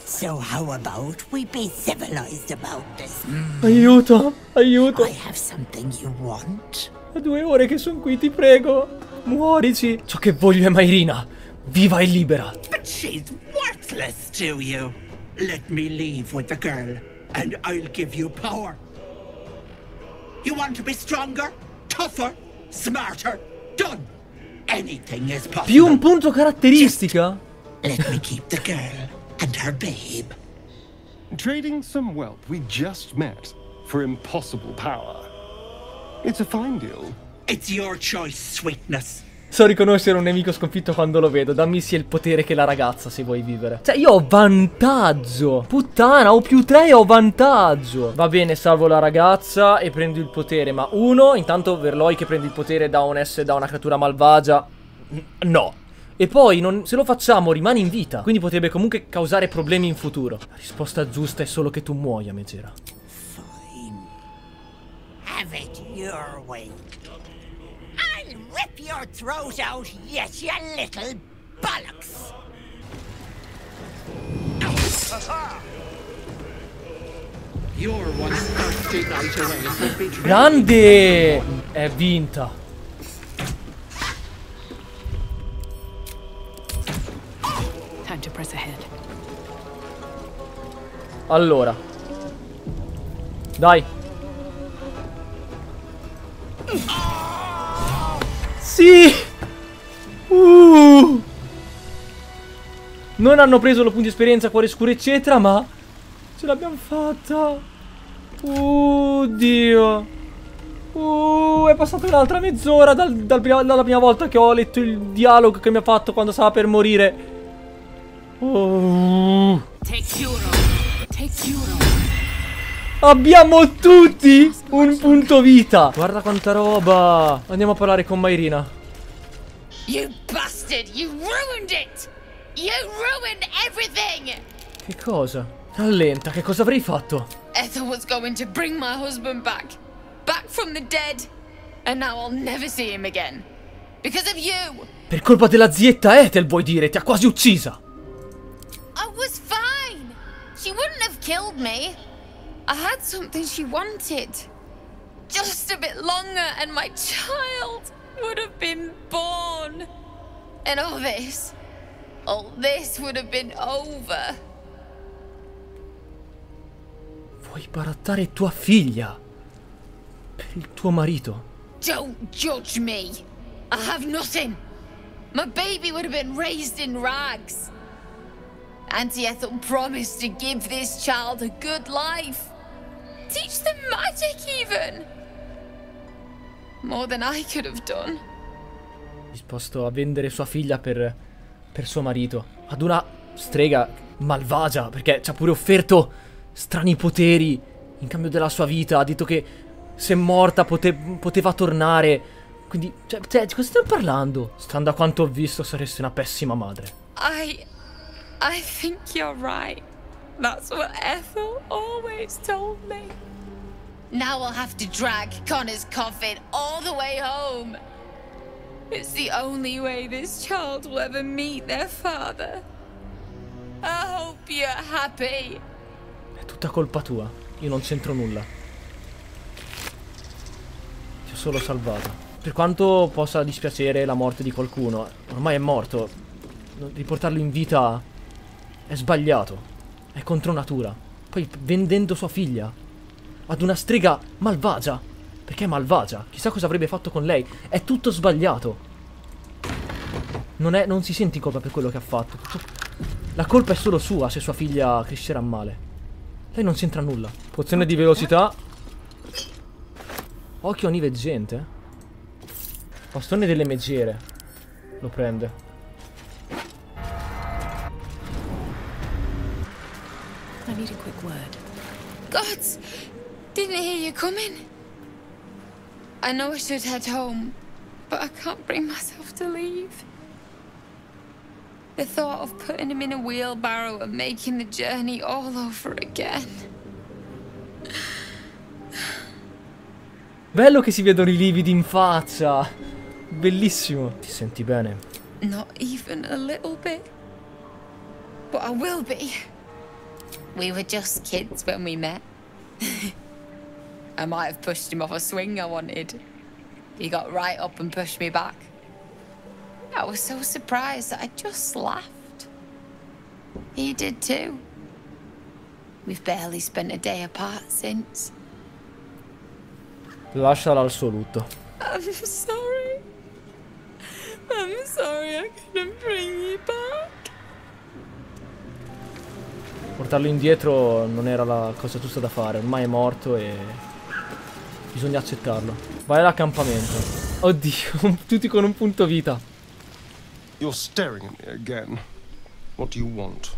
So how about we be civilized about this? Aiuto, aiuto. I have something you want. Da 2 ore che sono qui, ti prego. Muorici. Ciò che voglio è Mayrina. Viva e libera. But she's worthless to you. Let me leave with the girl, and I'll give you power. You want to be stronger, tougher, smarter? Done. Anything is possible. Più un punto caratteristica? Let me keep the girl and her babe. Trading some whelp we just met for impossible power. It's a fine deal. It's your choice, sweetness. So riconoscere un nemico sconfitto quando lo vedo. Dammi sia il potere che la ragazza se vuoi vivere. Cioè io ho vantaggio. Puttana, ho +3 e ho vantaggio. Va bene, salvo la ragazza e prendo il potere. Ma uno, intanto Verloi che prende il potere da una creatura malvagia. No. E poi se lo facciamo rimane in vita. Quindi potrebbe comunque causare problemi in futuro. La risposta giusta è solo che tu muoia, megera. Fine. Have it your way. I'll rip your throat out yet, you little bollocks! You're one thirsty night away from betrayal. Grande! È vinta. Time to press ahead. Allora. Dai. Sì! Non hanno preso lo punto di esperienza, cuore scuro eccetera, ma ce l'abbiamo fatta. Dio. È passata un'altra mezz'ora dalla prima volta che ho letto il dialogo che mi ha fatto quando stava per morire. Take cura. Take cura. Abbiamo tutti un punto vita. Guarda quanta roba. Andiamo a parlare con Mayrina. You bastard! You ruined it! You ruined everything! Che cosa? Rallenta, che cosa avrei fatto? Ethel was going to bring my husband back. Back from the dead. And now I'll never see him again. Because of you! Per colpa della zietta Ethel, vuoi dire? Ti ha quasi uccisa. I was fine. She wouldn't have killed me. I had something she wanted. Just a bit longer and my child would have been born. And all this would have been over. Vuoi barattare tua figlia per il tuo marito? Don't judge me. I have nothing. My baby would have been raised in rags. Auntie Ethel promised to give this child a good life. Teach them magic even. More than I could have done. Disposto a vendere sua figlia per suo marito ad una strega malvagia, perché ci ha pure offerto strani poteri in cambio della sua vita. Ha detto che se morta poteva tornare. Quindi, cioè, di cosa stiamo parlando? Stando a quanto ho visto, saresti una pessima madre. I think you're right. That's what Ethel always told me. Now I'll have to drag Connor's coffin all the way home. It's the only way this child will ever meet their father. I hope you're happy. È tutta colpa tua. Io non c'entro nulla. Ti ho solo salvato. Per quanto possa dispiacere la morte di qualcuno, ormai è morto. Riportarlo in vita è sbagliato. È contro natura. Poi vendendo sua figlia ad una strega malvagia. Perché è malvagia. Chissà cosa avrebbe fatto con lei. È tutto sbagliato. Non si sente in colpa per quello che ha fatto. La colpa è solo sua se sua figlia crescerà male. Lei non c'entra nulla. Pozione di velocità. Occhio oniveggente. Bastone delle megere. Lo prende. I need a quick word. Gods, didn't hear you coming. I know I should head home, but I can't bring myself to to leave. The thought of putting him in a wheelbarrow and making the journey all over again. Bello che si vedono i lividi in faccia. Bellissimo. Ti senti bene? Not even a little bit. But I will be. We were just kids when we met. I might have pushed him off a swing I wanted. He got right up and pushed me back. I was so surprised that I just laughed. He did too. We've barely spent a day apart since. Lasciala al suo lutto. I'm sorry. I'm sorry I couldn't bring you back. Portarlo indietro non era la cosa giusta da fare. Ormai è morto e bisogna accettarlo. Vai all'accampamento. Oddio, tutti con un punto vita. You're staring at me again. What do you want?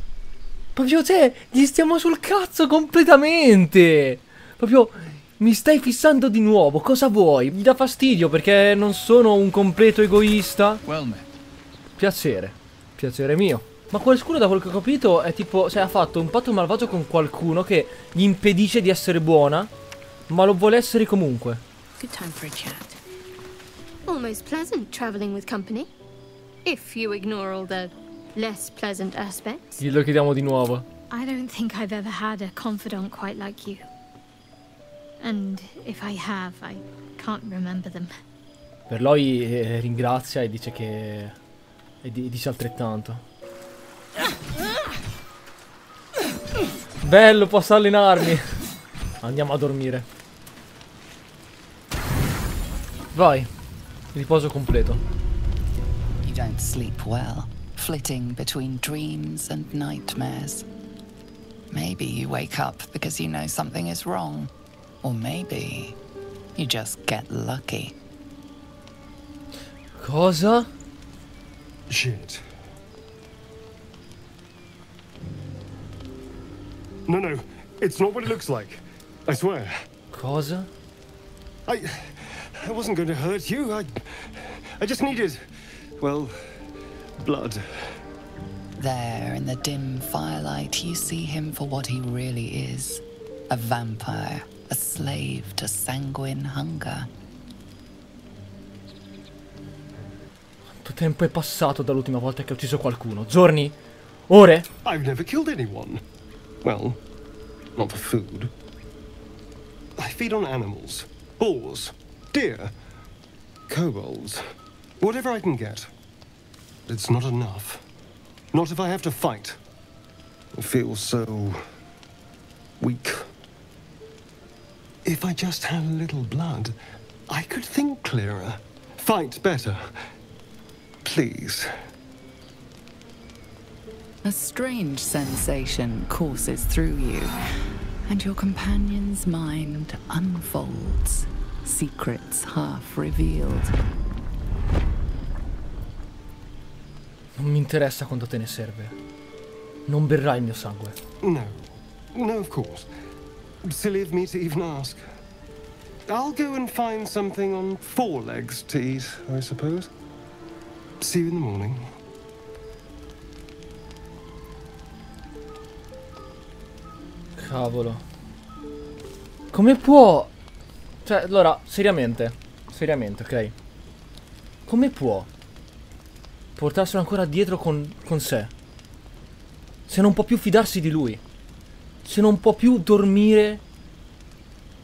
Proprio, cioè, gli stiamo sul cazzo completamente. Proprio, mi stai fissando di nuovo. Cosa vuoi? Mi dà fastidio perché non sono un completo egoista. Piacere. Piacere mio. Ma qualcuno, da quel che ho capito, è tipo, cioè, ha fatto un patto malvagio con qualcuno che gli impedisce di essere buona, ma lo vuole essere comunque. Good time for a chat. Almost pleasant traveling with company. If you ignore all the less pleasant aspects. Glielo chiediamo di nuovo. I don't think I've ever had a confidant quite like you. And if I have, I can't remember them. Verloi ringrazia e dice che... e dice altrettanto. Bello, posso allenarmi. Andiamo a dormire. Vai. Riposo completo. You don't sleep well, flitting between dreams and nightmares. Maybe you wake up because you know something is wrong. Or maybe you just get lucky. Cosa? Shit. No, it's not what it looks like. I swear. Cosa? I wasn't going to hurt you. I just needed, well, blood. There, in the dim firelight, you see him for what he really is. A vampire, a slave to sanguine hunger. Quanto tempo è passato dall'ultima volta che ho ucciso qualcuno? Giorni? Ore? I've never killed anyone. Well, not for food. I feed on animals. Boars. Deer. Kobolds. Whatever I can get. But it's not enough. Not if I have to fight. I feel so... weak. If I just had a little blood, I could think clearer. Fight better. Please. A strange sensation courses through you, and your companion's mind unfolds, secrets half revealed. Non mi interessa quanto te ne serve. Non berrai il mio sangue. No, of course. Silly of me to even ask. I'll go and find something on 4 legs to eat, I suppose. See you in the morning. Cavolo. Come può? Cioè, allora, seriamente, ok? Come può portarselo ancora dietro con sé? Se non può più fidarsi di lui. Se non può più dormire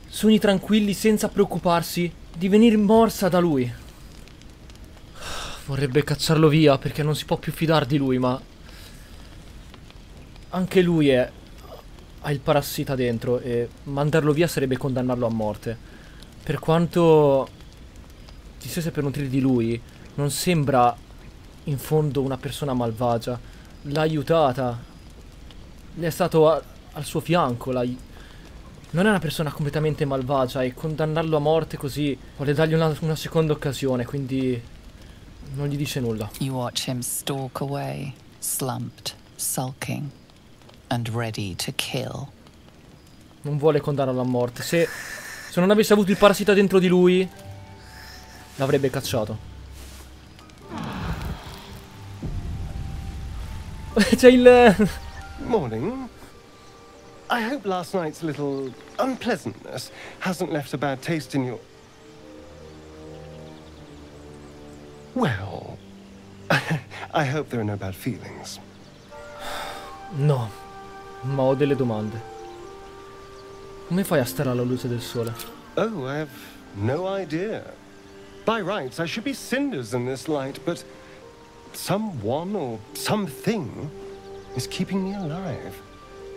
sogni tranquilli senza preoccuparsi di venire morsa da lui. Vorrebbe cacciarlo via perché non si può più fidare di lui, ma anche lui ha il parassita dentro e mandarlo via sarebbe condannarlo a morte. Per quanto ci stesse per nutrire di lui, non sembra in fondo una persona malvagia. L'ha aiutata, le è stato al suo fianco, non è una persona completamente malvagia, e condannarlo a morte così vuole dargli una seconda occasione, quindi non gli dice nulla. You watch him stalk away, slumped, sulking, and ready to kill. Non vuole condannarlo a morte. Se non avesse avuto il parassita dentro di lui, l'avrebbe cacciato. C'è il... Morning. I hope last night's little unpleasantness hasn't left a bad taste in your... Well, I hope there are no bad feelings. No, ma ho delle domande. Come fai a stare alla luce del sole? Oh, I have no idea. By rights, I should be cinders in this light, but someone or something is keeping me alive.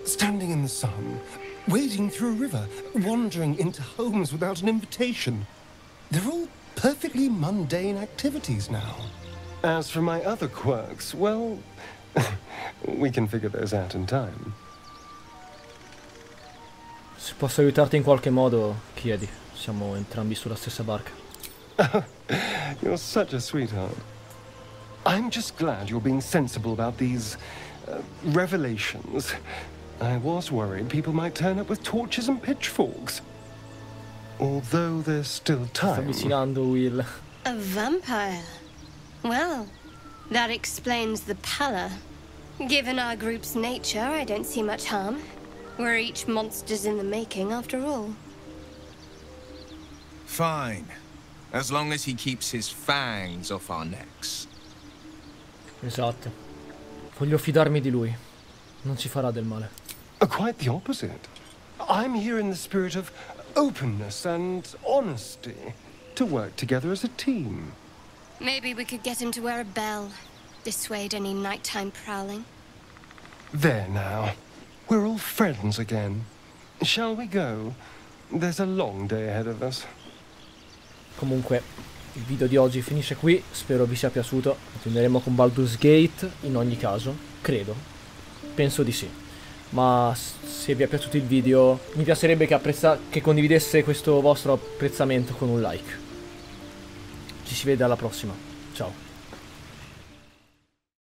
Standing in the sun, wading through a river, wandering into homes without an invitation. They're all perfectly mundane activities now. As for my other quirks, well, we can figure those out in time. Se posso aiutarti in qualche modo, chiedi. Siamo entrambi sulla stessa barca. You're such a sweetheart. I'm just glad you're being sensible about these revelations. I was worried people might turn up with torches and pitchforks. Although there's still time. Sta avvicinando Wyll. A vampire? Well, that explains the pallor. Given our group's nature, I don't see much harm. We're each monsters in the making, after all. Fine. As long as he keeps his fangs off our necks. Esatto. Voglio fidarmi di lui. Non ci farà del male. Quite the opposite. I'm here in the spirit of openness and honesty to work together as a team. Maybe we could get him to wear a bell. Dissuade any nighttime prowling. There now. We're all friends again. Shall we go? There's a long day ahead of us. Comunque, il video di oggi finisce qui. Spero vi sia piaciuto. Continueremo con Baldurs Gate in ogni caso. Credo. Penso di sì. Ma se vi è piaciuto il video, mi piacerebbe che condividesse questo vostro apprezzamento con un like. Ci si vede alla prossima. Ciao.